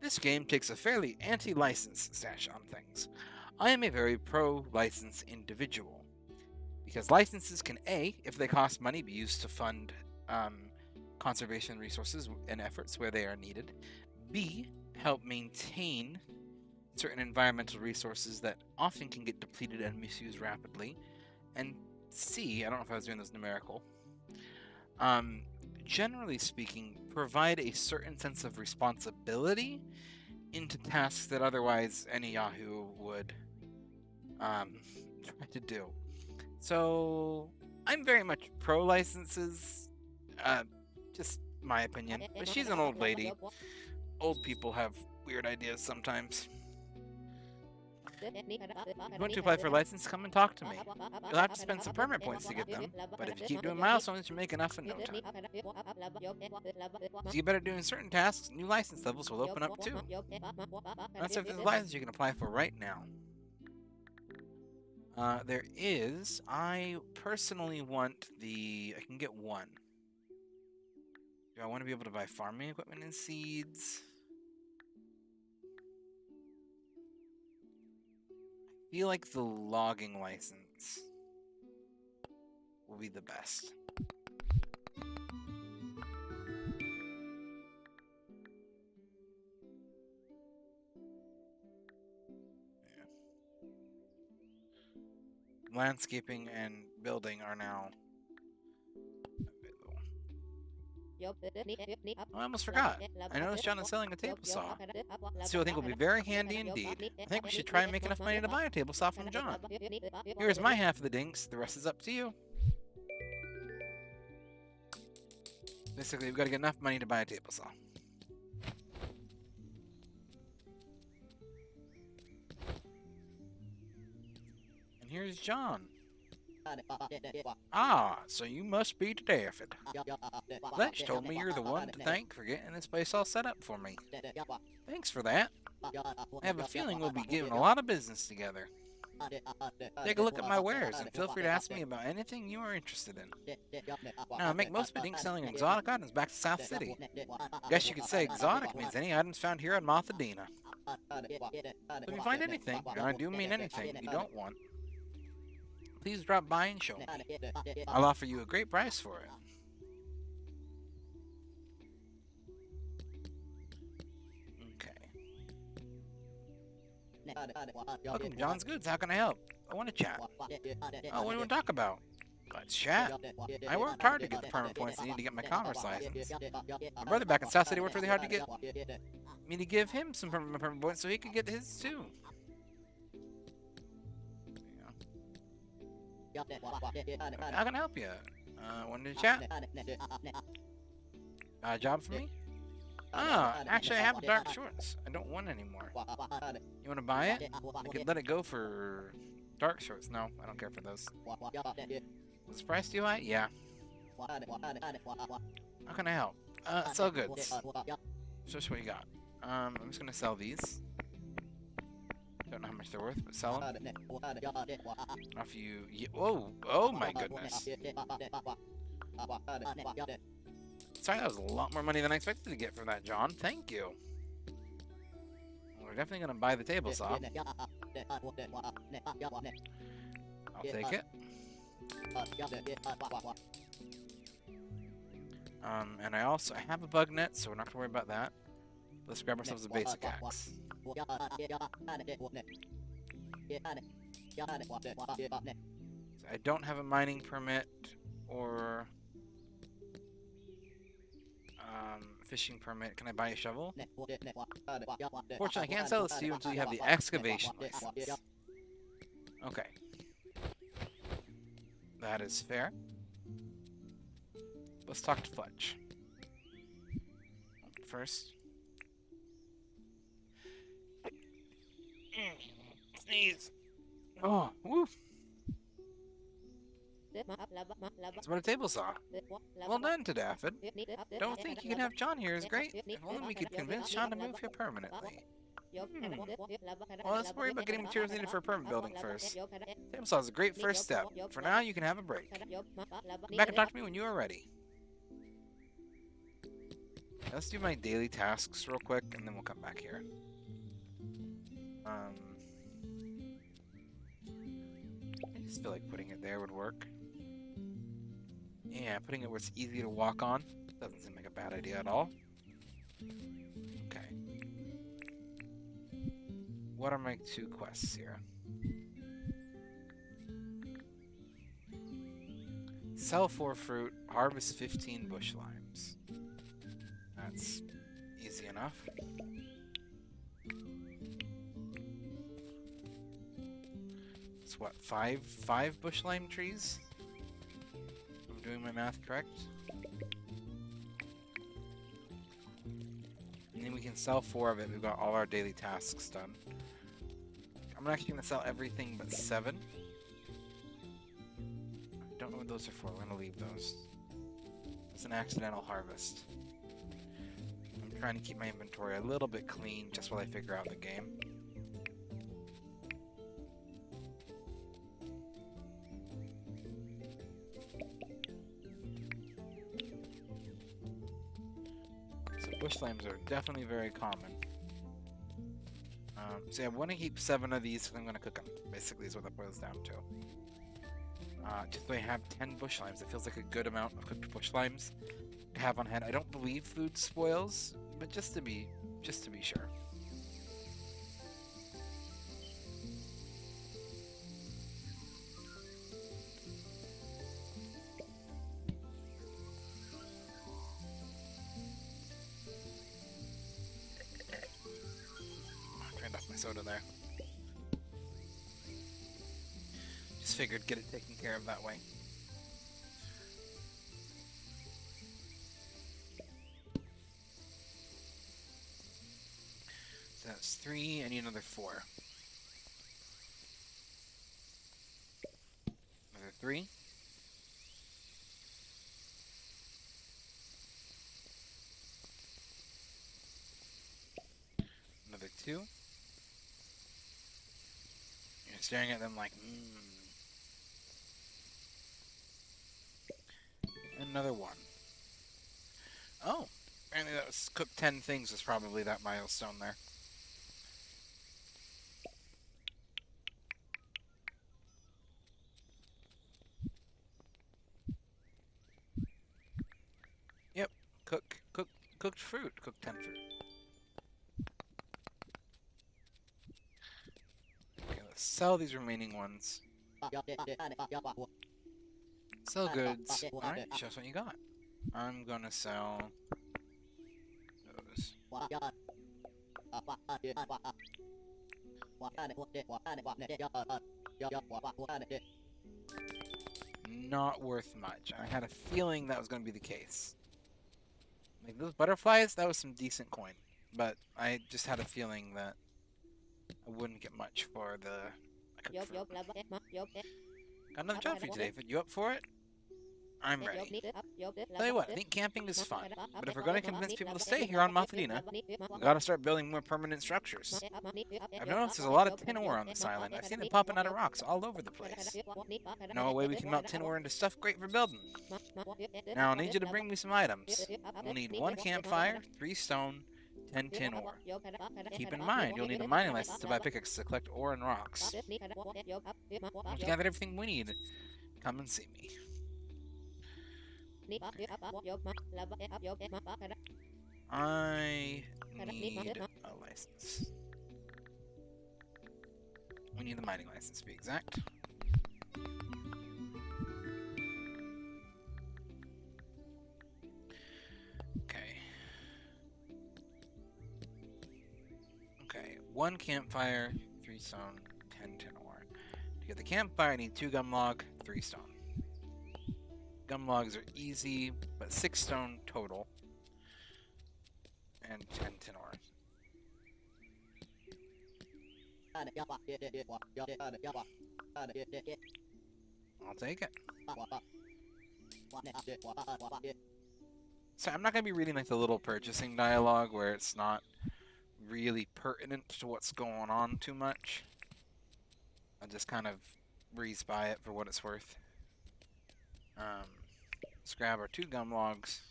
This game takes a fairly anti-license stance on things. I am a very pro-license individual. Because licenses can A, if they cost money, be used to fund conservation resources and efforts where they are needed. B, help maintain certain environmental resources that often can get depleted and misused rapidly. And C, I don't know if I was doing this numerical, generally speaking, provide a certain sense of responsibility into tasks that otherwise any Yahoo would try to do. So I'm very much pro licenses, just my opinion. But she's an old lady. Old people have weird ideas sometimes. If you want to apply for a license, come and talk to me. You'll have to spend some permit points to get them, but if you keep doing milestones, you make enough in no time. If you get better at doing certain tasks, new license levels will open up too. That's if there's a license you can apply for right now. There is. I personally want I can get one. Do I want to be able to buy farming equipment and seeds? I feel like the logging license will be the best. Yeah. Landscaping and building are now available. Oh, I almost forgot. I noticed John is selling a table saw. This tool I think will be very handy indeed. I think we should try and make enough money to buy a table saw from John. Here's my half of the dinks. The rest is up to you. Basically, we've got to get enough money to buy a table saw. And here's John. Ah, so you must be Daffod. Fletch told me you're the one to thank for getting this place all set up for me. Thanks for that. I have a feeling we'll be getting a lot of business together. Take a look at my wares and feel free to ask me about anything you are interested in. Now, I make most of my dinks selling exotic items back to South City. Guess you could say exotic means any items found here on Mothadina. If you find anything, and I do mean anything, you don't want, please drop by and show me. I'll offer you a great price for it. Welcome to John's Goods. How can I help? I want to chat. Oh, what do you want to talk about? Let's chat. I worked hard to get the permit points I need to get my commerce license. My brother back in South City worked really hard to get me to give him some permit points so he could get his too. How can I help you? Wanted to chat? Job for me? Ah, actually, I have dark shorts. I don't want any more. You want to buy it? I could let it go for dark shorts. No, I don't care for those. What's the price do you want? Yeah. How can I help? Sell goods. Just what you got. I'm just gonna sell these. Don't know how much they're worth, but sell them. Offer you. Whoa! Oh my goodness! Sorry, that was a lot more money than I expected to get for that, John. Thank you. We're definitely gonna buy the table saw. I'll take it. And I have a bug net, so we're not gonna worry about that. Let's grab ourselves a basic axe. I don't have a mining permit or fishing permit. Can I buy a shovel? Fortunately, I can't sell this to you until you have the excavation license. Okay. That is fair. Let's talk to Fletch. First. Sneeze. Oh, woo. That's what a table saw. Well done, Tadaffid. Don't think you can have John here is great. If only we could convince Sean to move here permanently. Well, let's worry about getting materials needed for a permanent building first. Table saw is a great first step. For now, you can have a break. Come back and talk to me when you are ready. Let's do my daily tasks real quick, and then we'll come back here. I just feel like putting it there would work. Yeah, putting it where it's easy to walk on doesn't seem like a bad idea at all. Okay. What are my 2 quests here? Sell 4 fruit, harvest 15 bush limes. That's easy enough. It's what, 5 bush lime trees? If I'm doing my math correct. And then we can sell 4 of it. We've got all our daily tasks done. I'm actually going to sell everything but 7. I don't know what those are for. We're going to leave those. It's an accidental harvest. I'm trying to keep my inventory a little bit clean just while I figure out the game. So bush limes are definitely very common. So yeah, I want to keep 7 of these because I'm going to cook them. Basically is what that boils down to. Just so I have 10 bush limes. It feels like a good amount of cooked bush limes to have on hand. I don't believe food spoils, but just to be sure. I turned off my soda there. Just figured get it taken care of that way. So that's 3. I need another 4. Another 3. Another 2. You're staring at them like, Another 1. Oh, apparently that was cooked 10 things was probably that milestone there. Yep, cooked fruit. Cooked 10 fruit. Okay, let's sell these remaining ones. Sell goods. Alright, show us what you got. I'm gonna sell those. Not worth much. I had a feeling that was gonna be the case. Like those butterflies, that was some decent coin. But I just had a feeling that I wouldn't get much for the cooked fruit. Got another job for you today. You up for it? I'm ready. Tell you what, I think camping is fun, but if we're going to convince people to stay here on Mathadina, we gotta start building more permanent structures. I've noticed there's a lot of tin ore on this island. I've seen it popping out of rocks all over the place. Know a way we can melt tin ore into stuff great for building. Now I'll need you to bring me some items. We'll need 1 campfire, 3 stone, 10 tin ore. Keep in mind, you'll need a mining license to buy pickaxes to collect ore and rocks. Once you gathered everything we need, come and see me. I need a license. We need the mining license to be exact. Okay. Okay, 1 campfire, 3 stone, 10 tin ore. To get the campfire, I need 2 gum log, 3 stone. Gum logs are easy, but 6 stone total. And 10 tin ore. I'll take it. So I'm not going to be reading like the little purchasing dialogue where it's not really pertinent to what's going on too much. I'll just kind of breeze by it for what it's worth. Let's grab our 2 gum logs.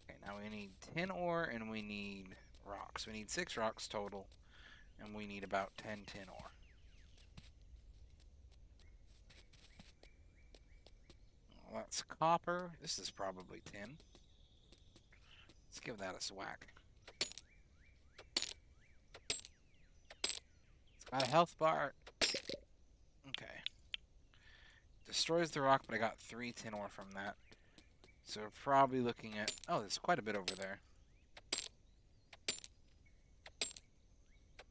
Okay, now we need tin ore and we need rocks. We need 6 rocks total, and we need about 10 tin ore. Well, that's copper. This is probably tin. Let's give that a swack. It's got a health bar. Okay. Destroys the rock, but I got 3 tin ore from that. So we're probably looking at... Oh, there's quite a bit over there.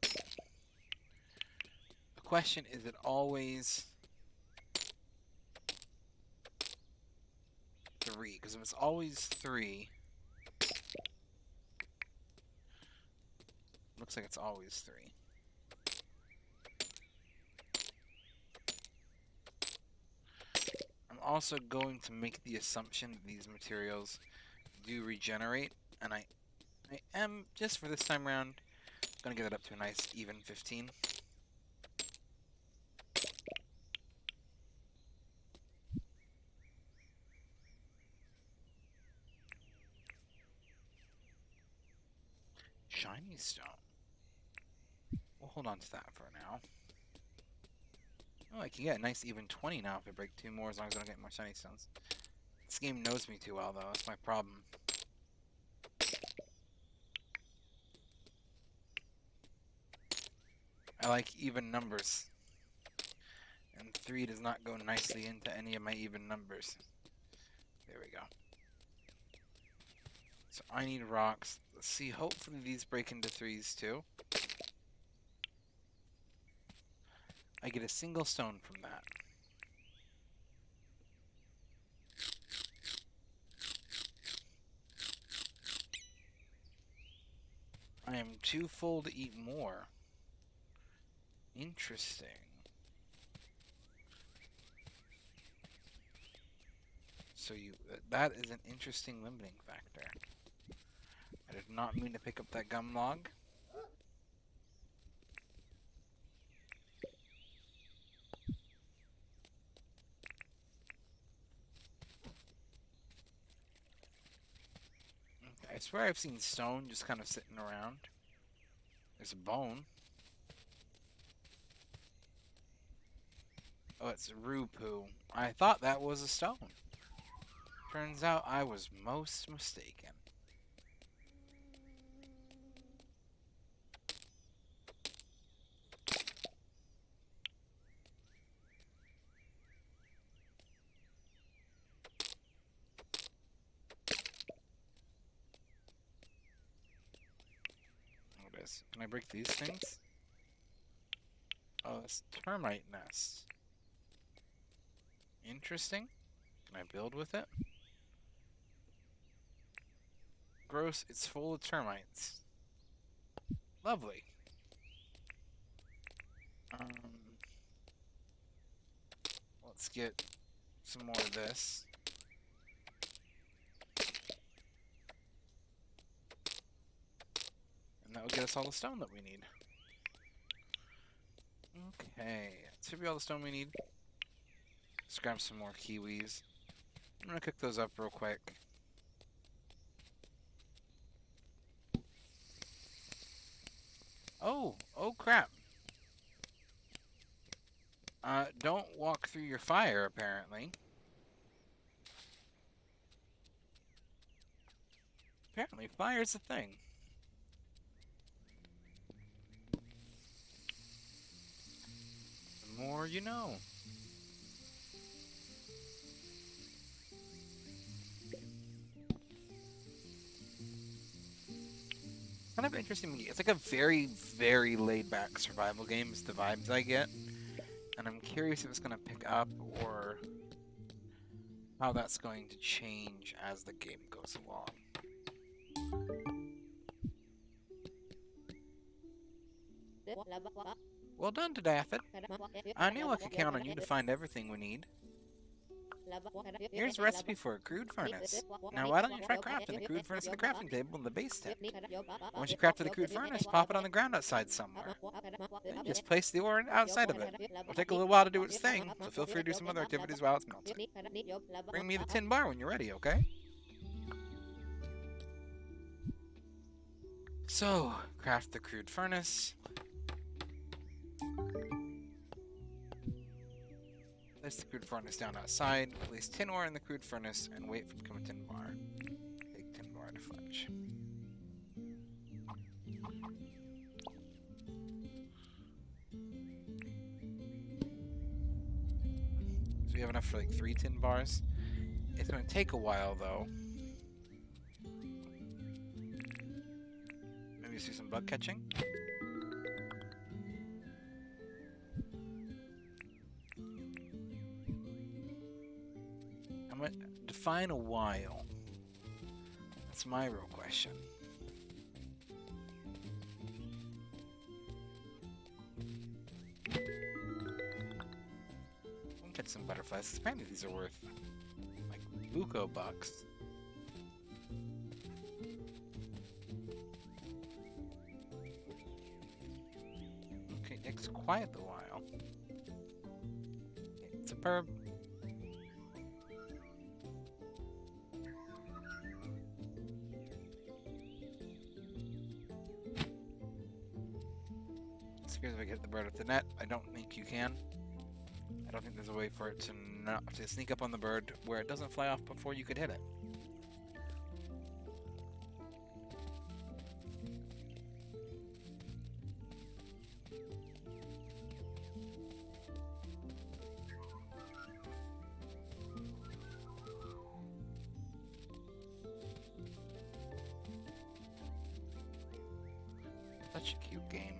The question, is it always 3? Because if it's always 3... Looks like it's always 3. I'm also going to make the assumption that these materials do regenerate, and I am, just for this time around, going to get it up to a nice even 15. Shiny stone. We'll hold on to that for now. Oh, I can get a nice even 20 now if I break 2 more, as long as I don't get more shiny stones. This game knows me too well, though. That's my problem. I like even numbers. And 3 does not go nicely into any of my even numbers. There we go. So I need rocks. Let's see, hopefully these break into 3s too. I get a single stone from that. I am too full to eat more. Interesting. So that is an interesting limiting factor. I did not mean to pick up that gum log. Okay, I swear I've seen stone just kind of sitting around. There's a bone. Oh, it's rue poo. I thought that was a stone. Turns out I was most mistaken. What is? Can I break these things? Oh, it's termite nest. Interesting. Can I build with it? Gross, it's full of termites. Lovely. Um, let's get some more of this. And that will get us all the stone that we need. Okay, that should be all the stone we need. Let's grab some more kiwis. I'm gonna cook those up real quick. Oh crap. Don't walk through your fire, apparently. Apparently, fire's a thing. The more you know. Kind of interesting. It's like a very, very laid-back survival game is the vibes I get. And I'm curious if it's going to pick up or how that's going to change as the game goes along. Well done, Daffod. I knew I could count on you to find everything we need. Here's a recipe for a crude furnace. Now why don't you try crafting the crude furnace in the crafting table in the base tent? Once you crafted the crude furnace, pop it on the ground outside somewhere. Then just place the ore outside of it. It'll take a little while to do its thing, so feel free to do some other activities while it's melting. Bring me the tin bar when you're ready, okay? So, craft the crude furnace. Place the crude furnace down outside, place tin ore in the crude furnace, and wait for it to become a tin bar. Take tin bar to fudge. So we have enough for like 3 tin bars. It's going to take a while though. Maybe do some bug catching. I'm going to define a while. That's my real question. We'll get some butterflies. Apparently these are worth like buco bucks. Okay, it takes quite a while. It's superb. If I get the bird with the net, I don't think you can. I don't think there's a way for it to sneak up on the bird where it doesn't fly off before you could hit it. Such a cute game.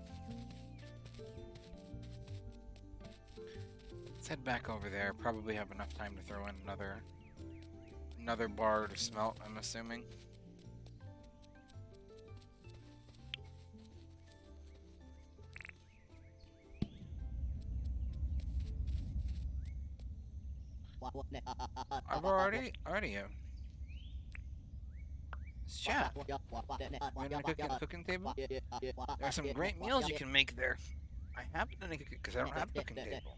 Let's head back over there. Probably have enough time to throw in another bar to smelt, I'm assuming. I've already have. Chat. When I cook at the cooking table, there are some great meals you can make there. I haven't done any cooking because I don't have a cooking table.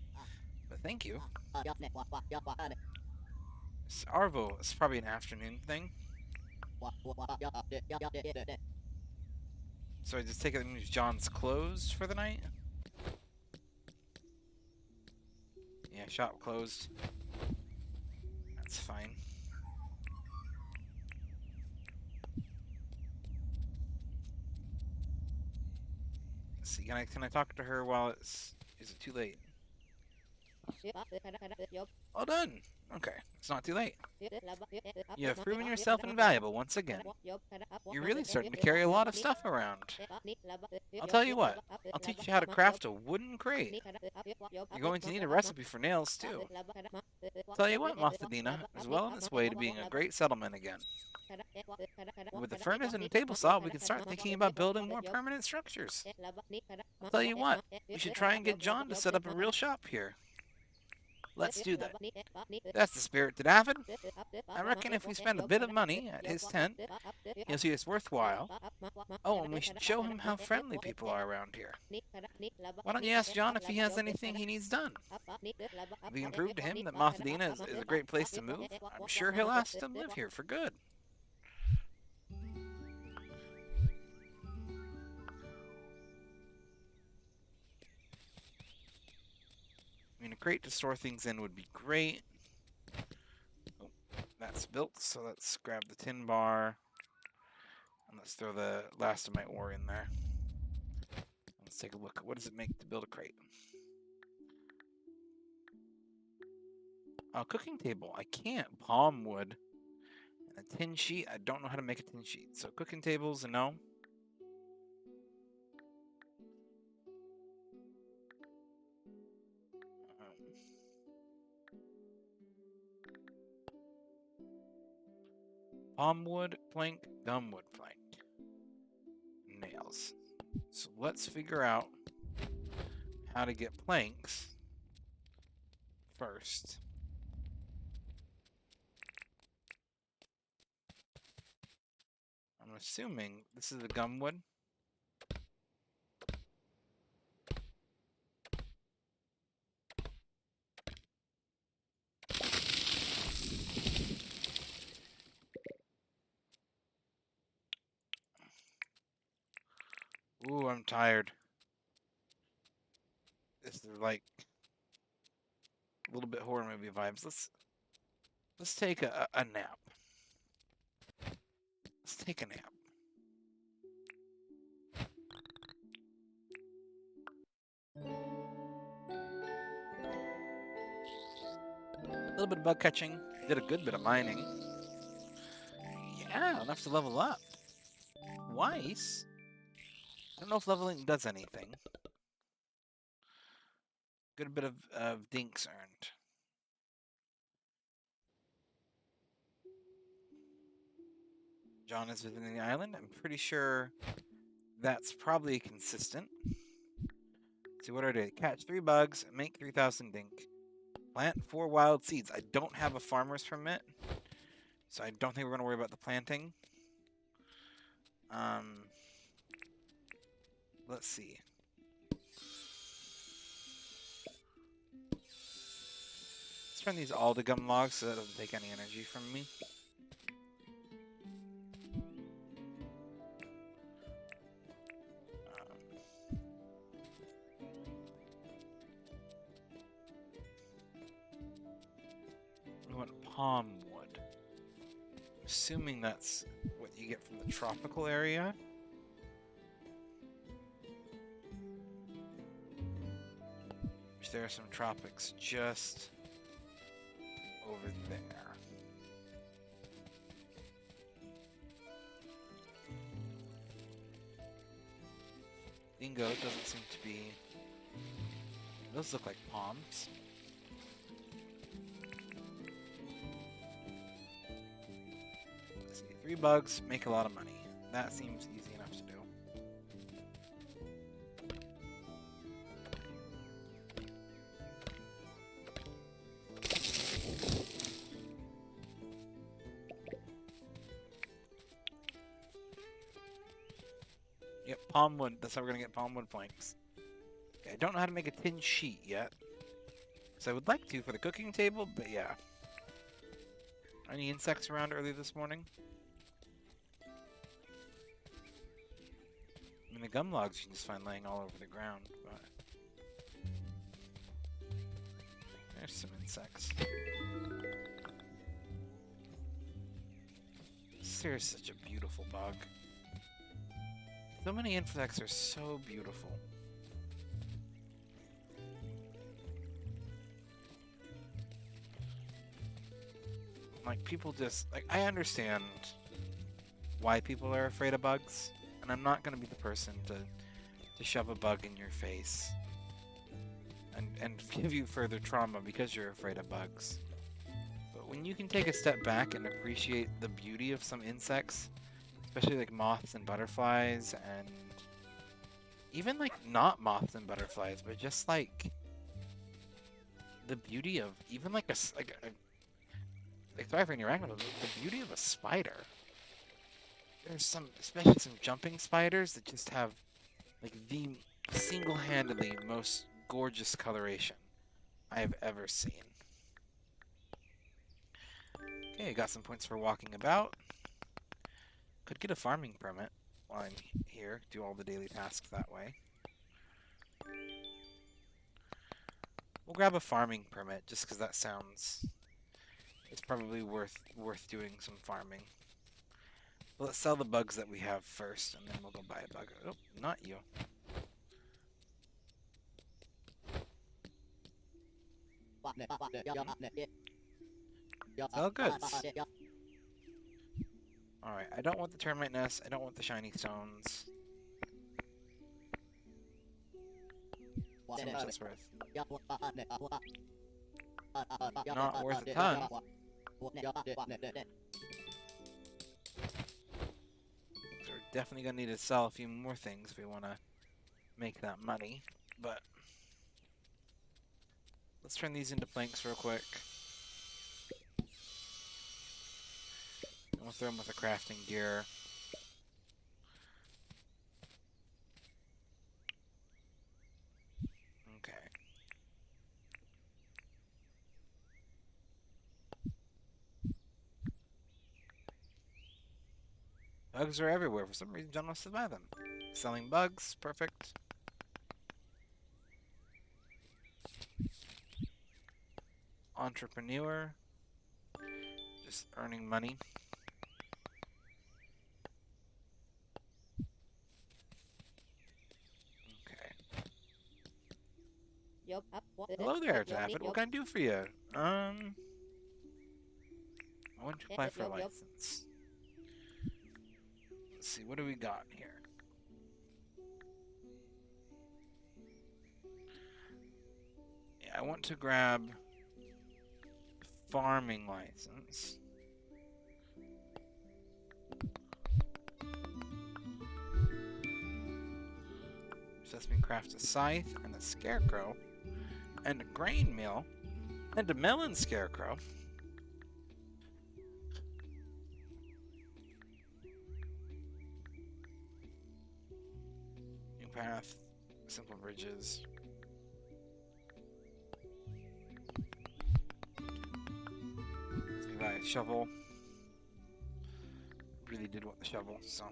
But thank you. It's Arvo, it's probably an afternoon thing. So I just take it that means John's closed for the night? Yeah, shop closed. That's fine. Let's see, can I talk to her while is it too late? Well done. Okay, it's not too late. You have proven yourself invaluable once again. You're really starting to carry a lot of stuff around. I'll tell you what, I'll teach you how to craft a wooden crate. You're going to need a recipe for nails, too. I'll tell you what, Mothadina is well on its way to being a great settlement again. With the furnace and the table saw, we can start thinking about building more permanent structures. I'll tell you what, we should try and get John to set up a real shop here. Let's do that. That's the spirit, David. I reckon if we spend a bit of money at his tent, he'll see it's worthwhile. Oh, and we should show him how friendly people are around here. Why don't you ask John if he has anything he needs done? If we can prove to him that Mothadina is a great place to move, I'm sure he'll ask to live here for good. I mean, a crate to store things in would be great. Oh, that's built, so let's grab the tin bar. And let's throw the last of my ore in there. Let's take a look. What does it make to build a crate? A cooking table. I can't. Palm wood. And a tin sheet. I don't know how to make a tin sheet. So cooking tables, no. Palm wood plank, gum wood plank. Nails. So let's figure out how to get planks first. I'm assuming this is a gum wood. Ooh, I'm tired. This is like a little bit horror movie vibes. Let's take a nap. Let's take a nap. A little bit of bug catching. Did a good bit of mining. Yeah, enough to level up. Twice? I don't know if leveling does anything. Good bit of dinks earned. John is visiting the island. I'm pretty sure that's probably consistent. Let's see, what I did? Catch 3 bugs, make 3,000 dink. Plant 4 wild seeds. I don't have a farmer's permit, so I don't think we're going to worry about the planting. Let's see. Let's turn these all to gum logs so that doesn't take any energy from me. We want palm wood. Assuming that's what you get from the tropical area. There are some tropics just over there. Dingo doesn't seem to be... Those look like palms. Let's see, 3 bugs, make a lot of money. That seems easy enough to do. Yep, palm wood. That's how we're gonna get palm wood planks. Okay, I don't know how to make a tin sheet yet. So I would like to for the cooking table, but yeah. Any insects around early this morning? I mean, the gum logs you can just find laying all over the ground, but... There's some insects. This is such a beautiful bug. So many insects are so beautiful. Like, people just, like, I understand why people are afraid of bugs, and I'm not gonna be the person to shove a bug in your face and give you further trauma because you're afraid of bugs. But when you can take a step back and appreciate the beauty of some insects, especially like moths and butterflies, and even like not moths and butterflies, but just like the beauty of even like like sorry for interacting with the beauty of a spider. There's some, especially some jumping spiders that just have like the single-handedly most gorgeous coloration I have ever seen. Okay, got some points for walking about. Could get a farming permit while I'm here, do all the daily tasks that way. We'll grab a farming permit just because that sounds, it's probably worth doing some farming. Well, let's sell the bugs that we have first, and then we'll go buy a bug. Oh, not you. Sell goods. Alright, I don't want the termite nest. I don't want the shiny stones. How much that's worth? Not worth a ton. So we're definitely gonna need to sell a few more things if we want to make that money. But let's turn these into planks real quick. And we'll throw them with the crafting gear. Okay. Bugs are everywhere. For some reason, John wants to buy them. Selling bugs, perfect. Entrepreneur. Just earning money. Hello there, Taffet. What can I do for you? I want to apply for a license. Let's see, what do we got here? Yeah, I want to grab farming license. So that's me craft a scythe and a scarecrow and a grain mill and a melon scarecrow. New path, simple bridges. Let's buy a shovel. Really did want the shovel, so.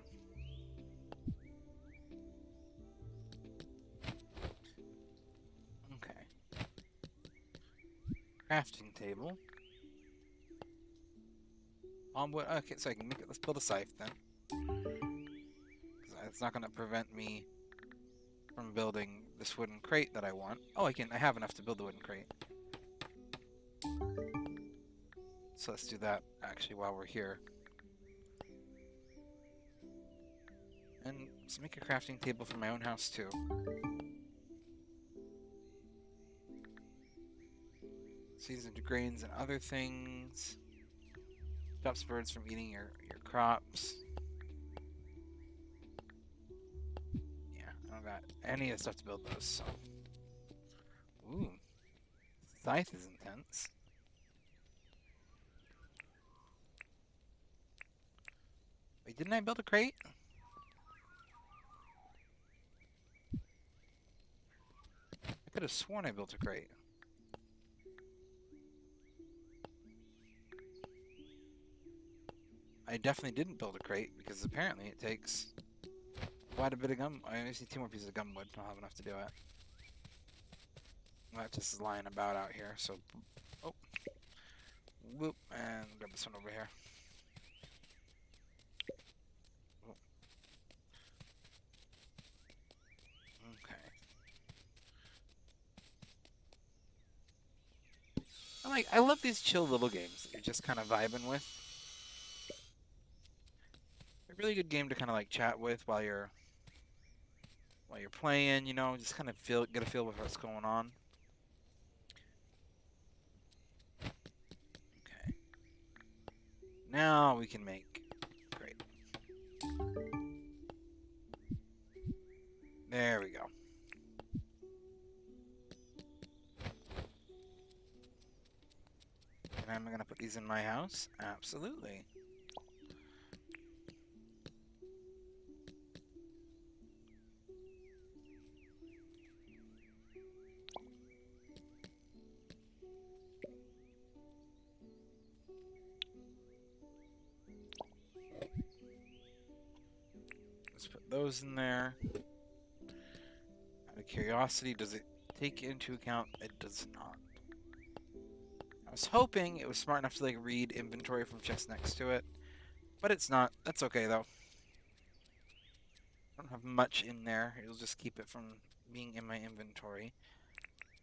Okay. Crafting table. On wood. Okay, so I can make it. Let's build a scythe then. It's not going to prevent me from building this wooden crate that I want. Oh, I have enough to build the wooden crate. So let's do that actually while we're here. And let's make a crafting table for my own house too. Seasoned grains and other things. Stops birds from eating your crops. Yeah, I don't got any of the stuff to build those, so. Ooh. Scythe is intense. Wait, didn't I build a crate? I could have sworn I built a crate. I definitely didn't build a crate because apparently it takes quite a bit of gum. I only see 2 more pieces of gum wood. I don't have enough to do it. Well, that just is lying about out here, so. Oh. Whoop. And grab this one over here. Oh. Okay. I I love these chill little games that you're just kind of vibing with. A really good game to kind of like chat with while you're playing, you know, just kind of get a feel of what's going on. Okay. Now we can make. Great. There we go. And I'm gonna put these in my house? Absolutely. Let's put those in there. Out of curiosity, does it take into account? It does not. I was hoping it was smart enough to like read inventory from just next to it, but it's not. That's okay though. I don't have much in there. It'll just keep it from being in my inventory.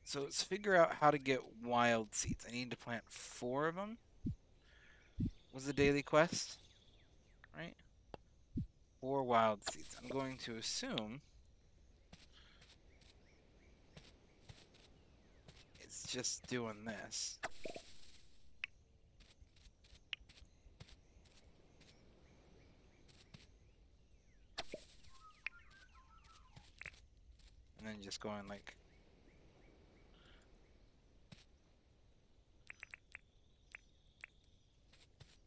So let's figure out how to get wild seeds. I need to plant 4 of them. Was the daily quest, right? 4 wild seeds. I'm going to assume it's just doing this. And then just going like...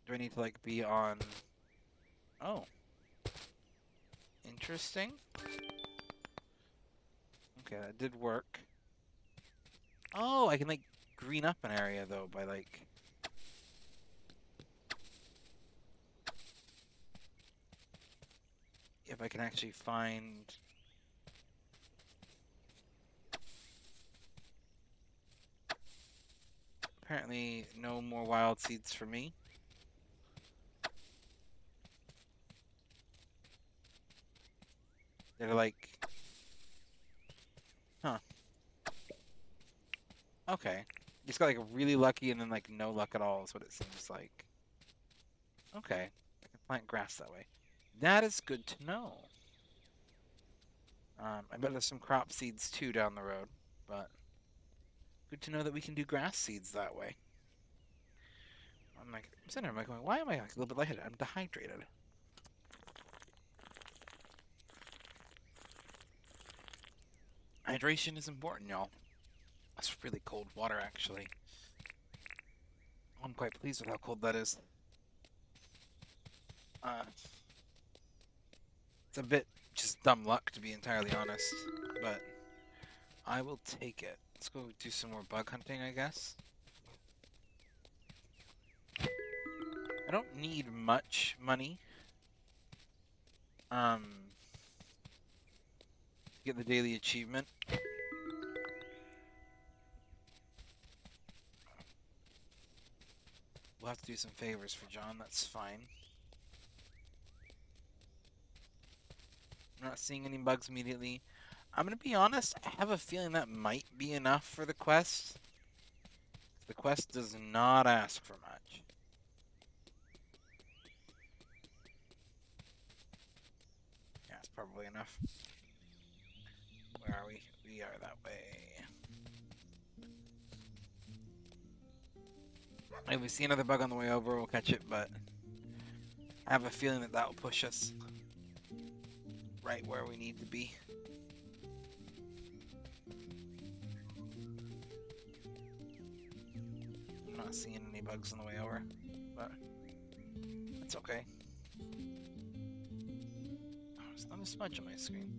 Do I need to like be on... Oh. Interesting. Okay, that did work. Oh, I can like green up an area though by like... If I can actually find... Apparently no more wild seeds for me. They're like... Huh. Okay. Just got like really lucky and then like no luck at all is what it seems like. Okay. I can plant grass that way. That is good to know. I bet there's some crop seeds too down the road, but good to know that we can do grass seeds that way. I'm sitting there, I'm like going, why am I like a little bit lightheaded? I'm dehydrated. Hydration is important, y'all. That's really cold water, actually. I'm quite pleased with how cold that is. It's a bit just dumb luck, to be entirely honest, but I will take it. Let's go do some more bug hunting, I guess. I don't need much money. To get the daily achievement. We'll have to do some favors for John, that's fine. I'm not seeing any bugs immediately. I'm gonna be honest, I have a feeling that might be enough for the quest. The quest does not ask for much. Yeah, it's probably enough. Where are we? We are that way. If we see another bug on the way over, we'll catch it, but I have a feeling that will push us right where we need to be. I'm not seeing any bugs on the way over, but it's okay. Oh, there's not a smudge on my screen.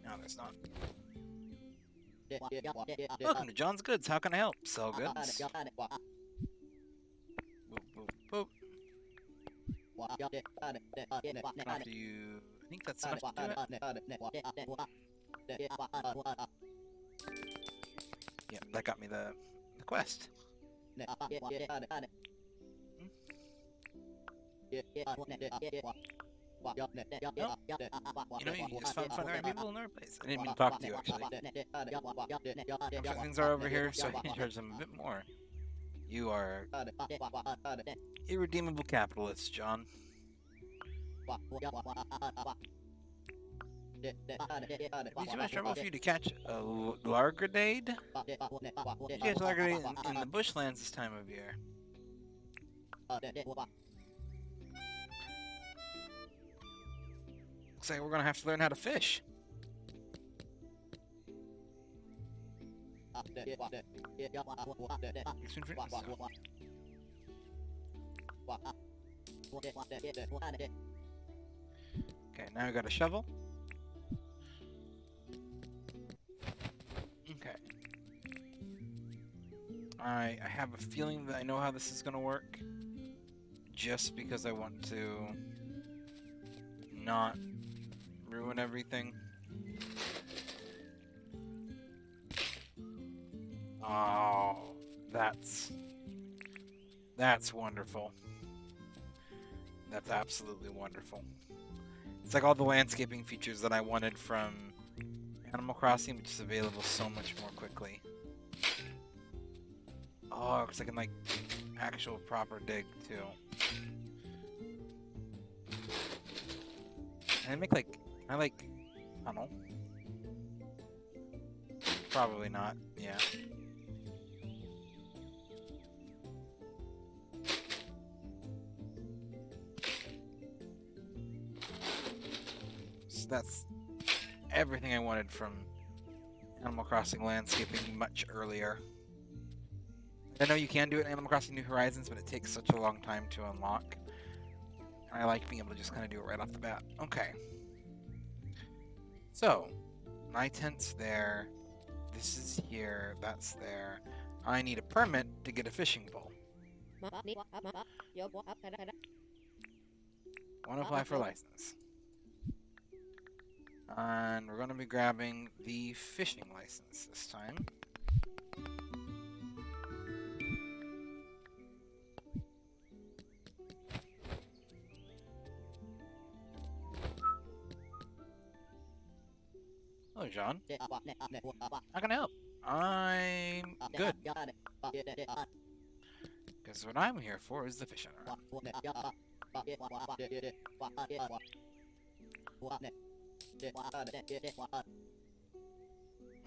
No, there's not. Welcome to John's Goods. How can I help? Sell goods. Boop, boop, boop. After you... I think that's enough to do it. Yeah, that got me the quest. Oh, you know, you just found the right people in the right place. I didn't mean to talk to you, actually. Looks like things are over here, so I can charge them a bit more. You are irredeemable capitalist, John. It'd be too much trouble for you to catch a largardade? You catch largardade in the bushlands this time of year. Looks like we're gonna have to learn how to fish. Okay, now we got a shovel. Okay. I have a feeling that I know how this is gonna work. Just because I want to not ruin everything. Oh, that's wonderful. That's absolutely wonderful. It's like all the landscaping features that I wanted from Animal Crossing, which is available so much more quickly. Oh, because I can like actual proper dig too. And I make like, tunnel. Probably not, yeah. So that's everything I wanted from Animal Crossing landscaping much earlier. I know you can do it in Animal Crossing New Horizons, but it takes such a long time to unlock. And I like being able to just kind of do it right off the bat. Okay. So, my tent's there. This is here. That's there. I need a permit to get a fishing pole. Want to apply for a license. And we're going to be grabbing the fishing license this time. Hello, John. How can I help? I'm good. Because what I'm here for is the fishing rod.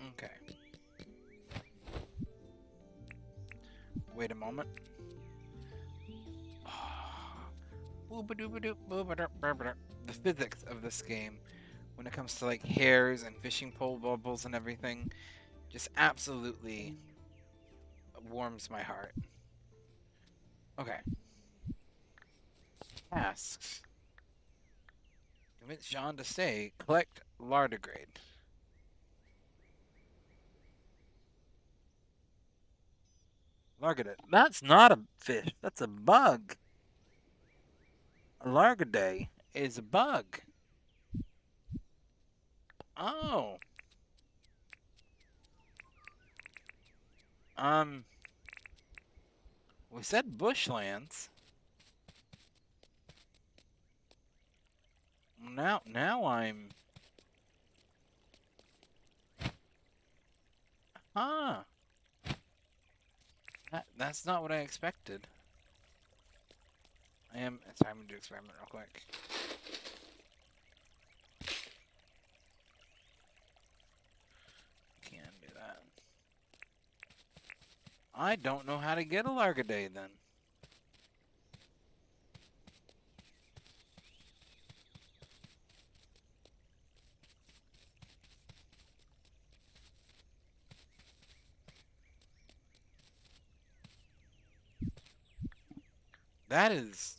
Okay. Wait a moment. The physics of this game, when it comes to like hairs and fishing pole bubbles and everything, just absolutely warms my heart. Okay. Tasks. Convince John to stay. Collect lardigrade. Largadade. That's not a fish. That's a bug. A largadade is a bug. Oh. We said bushlands. Now I'm... Huh. That's not what I expected. Sorry, I'm gonna do an experiment real quick. Can't do that. I don't know how to get a largadade then. That is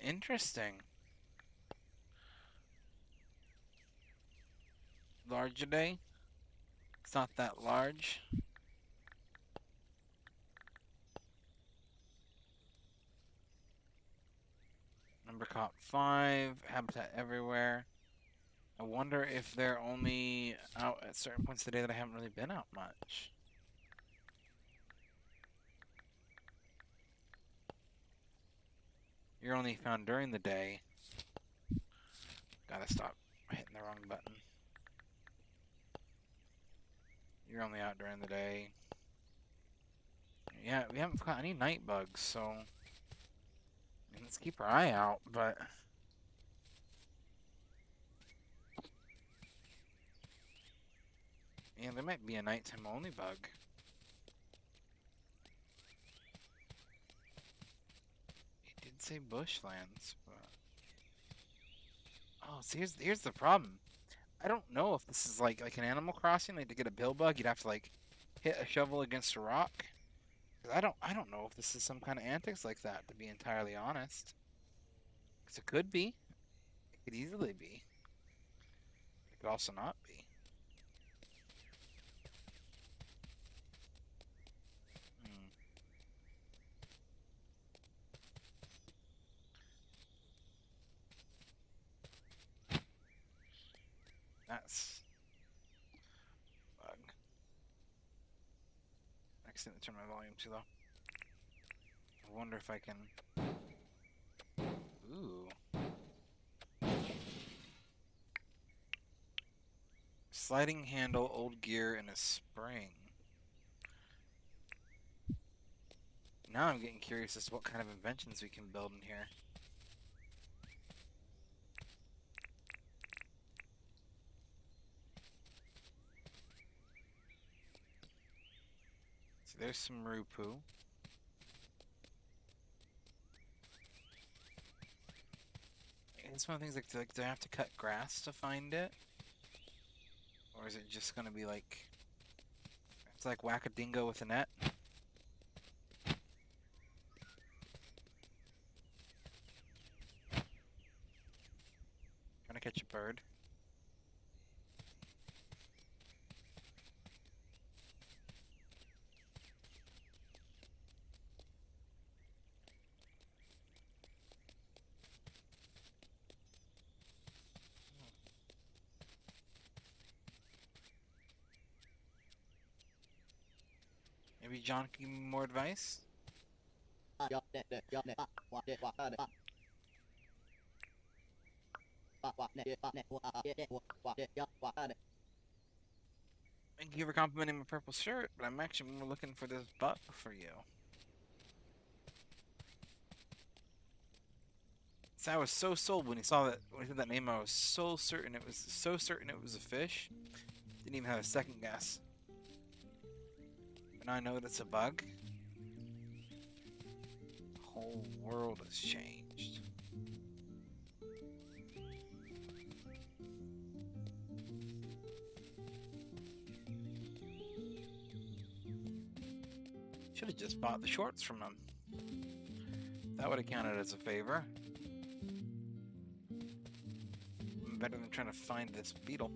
interesting. Largidae? It's not that large. Number caught 5, habitat everywhere. I wonder if they're only out at certain points of the day that I haven't really been out much. You're only found during the day. Gotta stop hitting the wrong button. You're only out during the day. Yeah, we haven't caught any night bugs, so I mean, let's keep our eye out, but yeah, there might be a nighttime only bug. It did say bushlands, but oh, so here's the problem. I don't know if this is like an Animal Crossing. Like to get a bill bug, you'd have to like hit a shovel against a rock. 'Cause I don't know if this is some kind of antics like that. To be entirely honest, 'cause it could be. It could easily be. It could also not be. Hmm. That's bug. I accidentally turned my volume too low. I wonder if I can. Ooh. Sliding handle, old gear, and a spring. Now I'm getting curious as to what kind of inventions we can build in here. So there's some Rupu. It's one of the things like do I have to cut grass to find it? Or is it just gonna be like it's like whack a dingo with a net? Trying to catch a bird. Maybe John can give me more advice? Thank you for complimenting my purple shirt, but I'm actually more looking for this buck for you. So I was so sold when he said that name. I was so certain it was a fish. Didn't even have a second guess. But now I know that it's a bug. The whole world has changed. Should have just bought the shorts from him. That would have counted as a favor. Better than trying to find this beetle.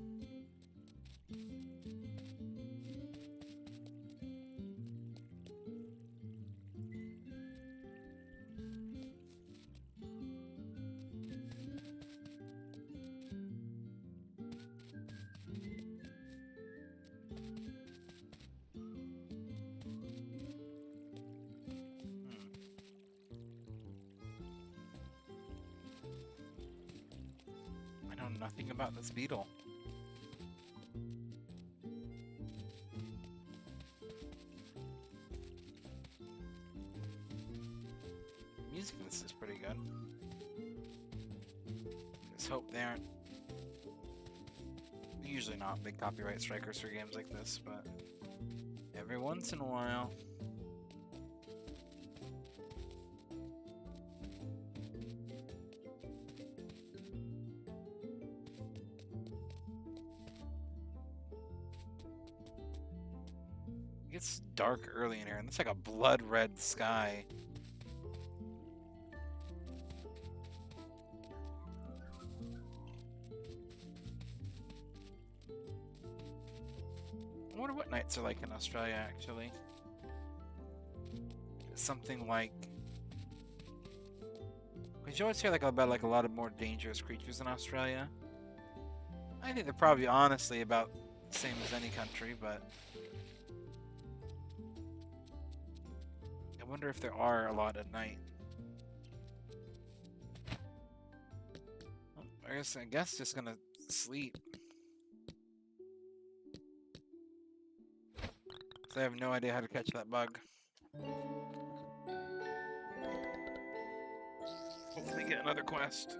I know nothing about this beetle. Music in this is pretty good. Just hope they aren't usually not big copyright strikers for games like this, but every once in a while. It gets dark early in here, and it's like a blood red sky. I wonder what nights are like in Australia, actually. Something like... Because you always hear about a lot of more dangerous creatures in Australia. I think they're probably honestly about the same as any country, but... I wonder if there are a lot at night. I guess just gonna sleep. So I have no idea how to catch that bug. Hopefully get another quest.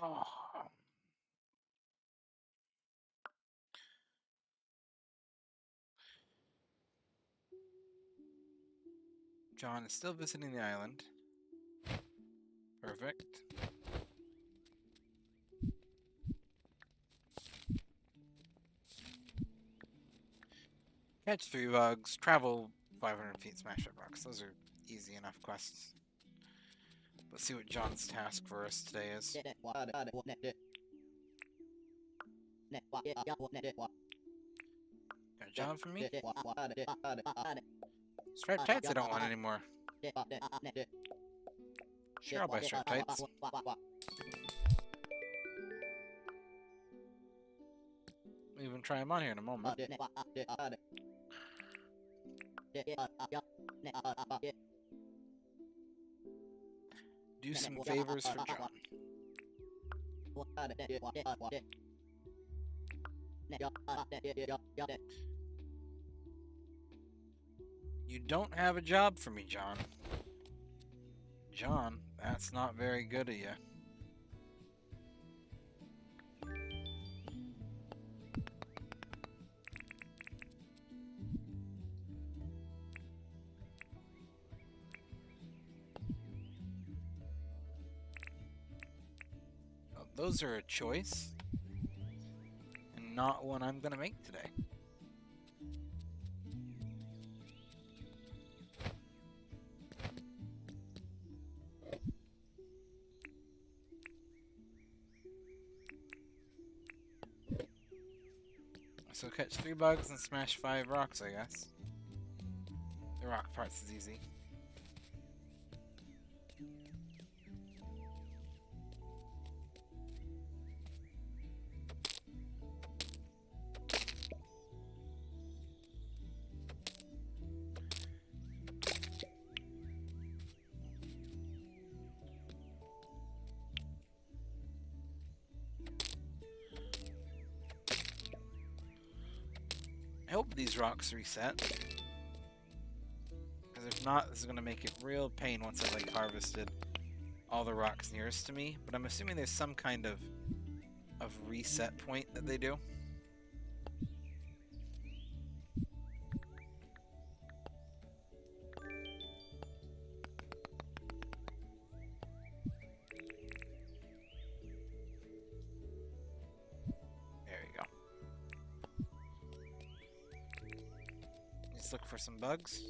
Oh. John is still visiting the island. Perfect. Catch 3 bugs, travel 500 feet, smash 5 rocks. Those are easy enough quests. Let's see what John's task for us today is. Got a job for me? Striped tights I don't want anymore. Sure, I'll buy striped tights. We'll even try them on here in a moment. Do some favors for John. You don't have a job for me, John. John, that's not very good of you. Well, those are a choice, and not one I'm gonna make today. So catch 3 bugs and smash 5 rocks, I guess. The rock parts is easy. I hope these rocks reset. Because if not, this is going to make it real pain once I've like harvested all the rocks nearest to me. But I'm assuming there's some kind of reset point that they do. There you go. Just look for some bugs.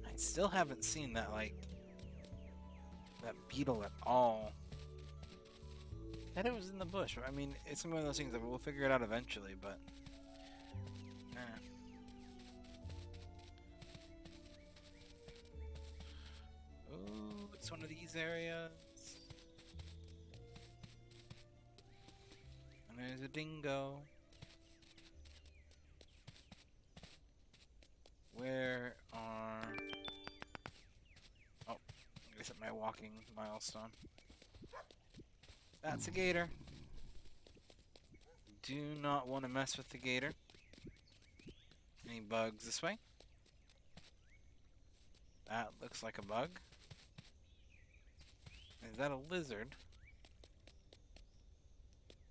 I still haven't seen that, like, that beetle at all. I thought it was in the bush. I mean, it's one of those things that we'll figure it out eventually, but... Ooh, it's one of these areas. And there's a dingo. Where are... Oh, I guess at my walking milestone. That's a gator. Do not want to mess with the gator. Any bugs this way? That looks like a bug. Is that a lizard?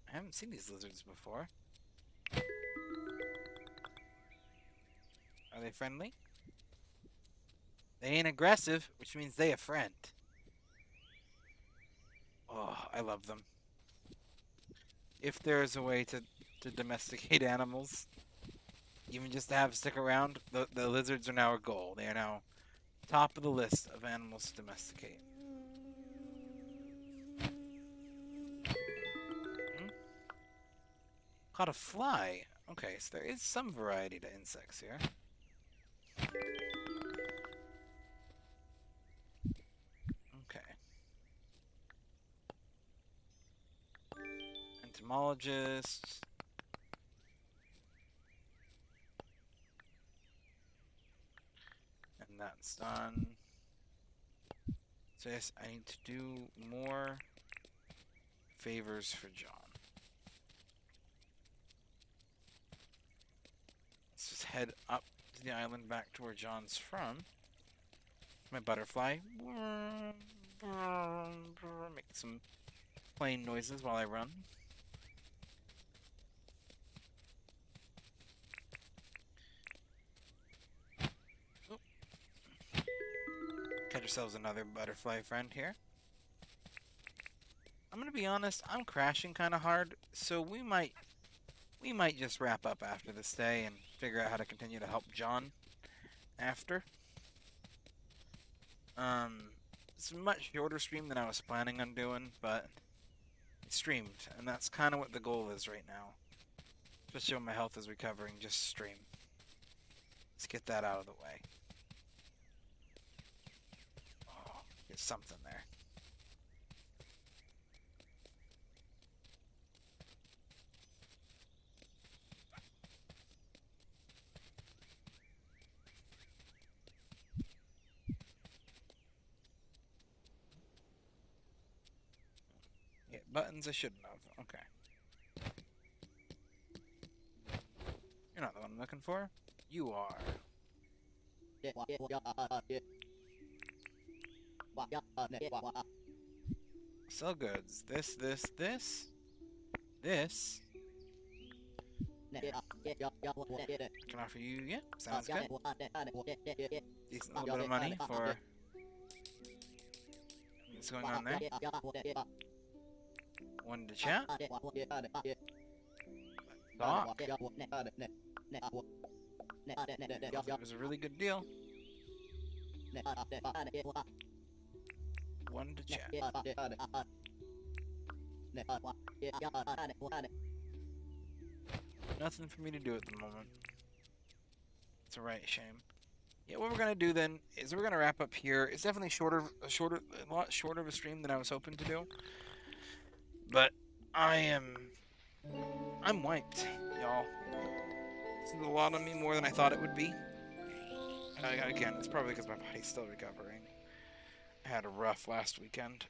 I haven't seen these lizards before. Are they friendly? They ain't aggressive, which means they a friend. Oh, I love them. If there is a way to domesticate animals, even just to have stick around, the lizards are now a goal. They are now top of the list of animals to domesticate. Caught a fly. Okay, so there is some variety to insects here. Okay. entomologist. And that's done. So yes, I need to do more favors for John. Let's just head up to the island back to where John's from. My butterfly. Make some plane noises while I run. Oop. Catch yourselves another butterfly friend here. I'm gonna be honest, I'm crashing kind of hard, so we might just wrap up after this day and figure out how to continue to help John after. It's a much shorter stream than I was planning on doing, but it streamed, and that's kind of what the goal is right now. Especially when my health is recovering, just stream. Let's get that out of the way. Oh, get something there. Yeah, buttons I shouldn't have. Okay. You're not the one I'm looking for. You are. Sell goods. This. Can offer you, yeah, sounds good. Decent little bit of money for what's going on there. Wanted to chat. Talk. It was a really good deal. Wanted to chat. Nothing for me to do at the moment. It's a right shame. Yeah, what we're gonna do then is we're gonna wrap up here. It's definitely a lot shorter of a stream than I was hoping to do. But I'm wiped, y'all. This is a lot on me, more than I thought it would be. Again, it's probably because my body's still recovering. I had a rough last weekend.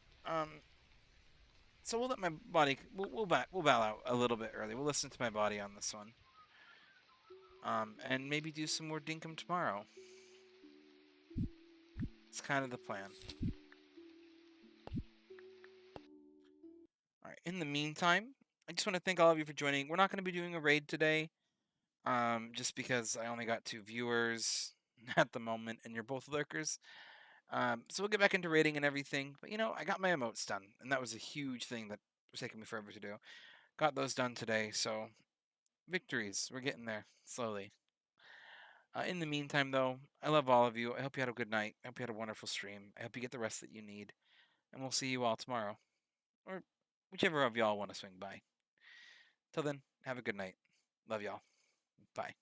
So we'll let my body. We'll bow out a little bit early. We'll listen to my body on this one. And maybe do some more Dinkum tomorrow. It's kind of the plan. All right. In the meantime, I just want to thank all of you for joining. We're not going to be doing a raid today, just because I only got 2 viewers at the moment, and you're both lurkers. So we'll get back into raiding and everything. But you know, I got my emotes done, and that was a huge thing that was taking me forever to do. Got those done today, so victories. We're getting there slowly. In the meantime, though, I love all of you. I hope you had a good night. I hope you had a wonderful stream. I hope you get the rest that you need. And we'll see you all tomorrow. Or whichever of y'all want to swing by. Till then, have a good night. Love y'all. Bye.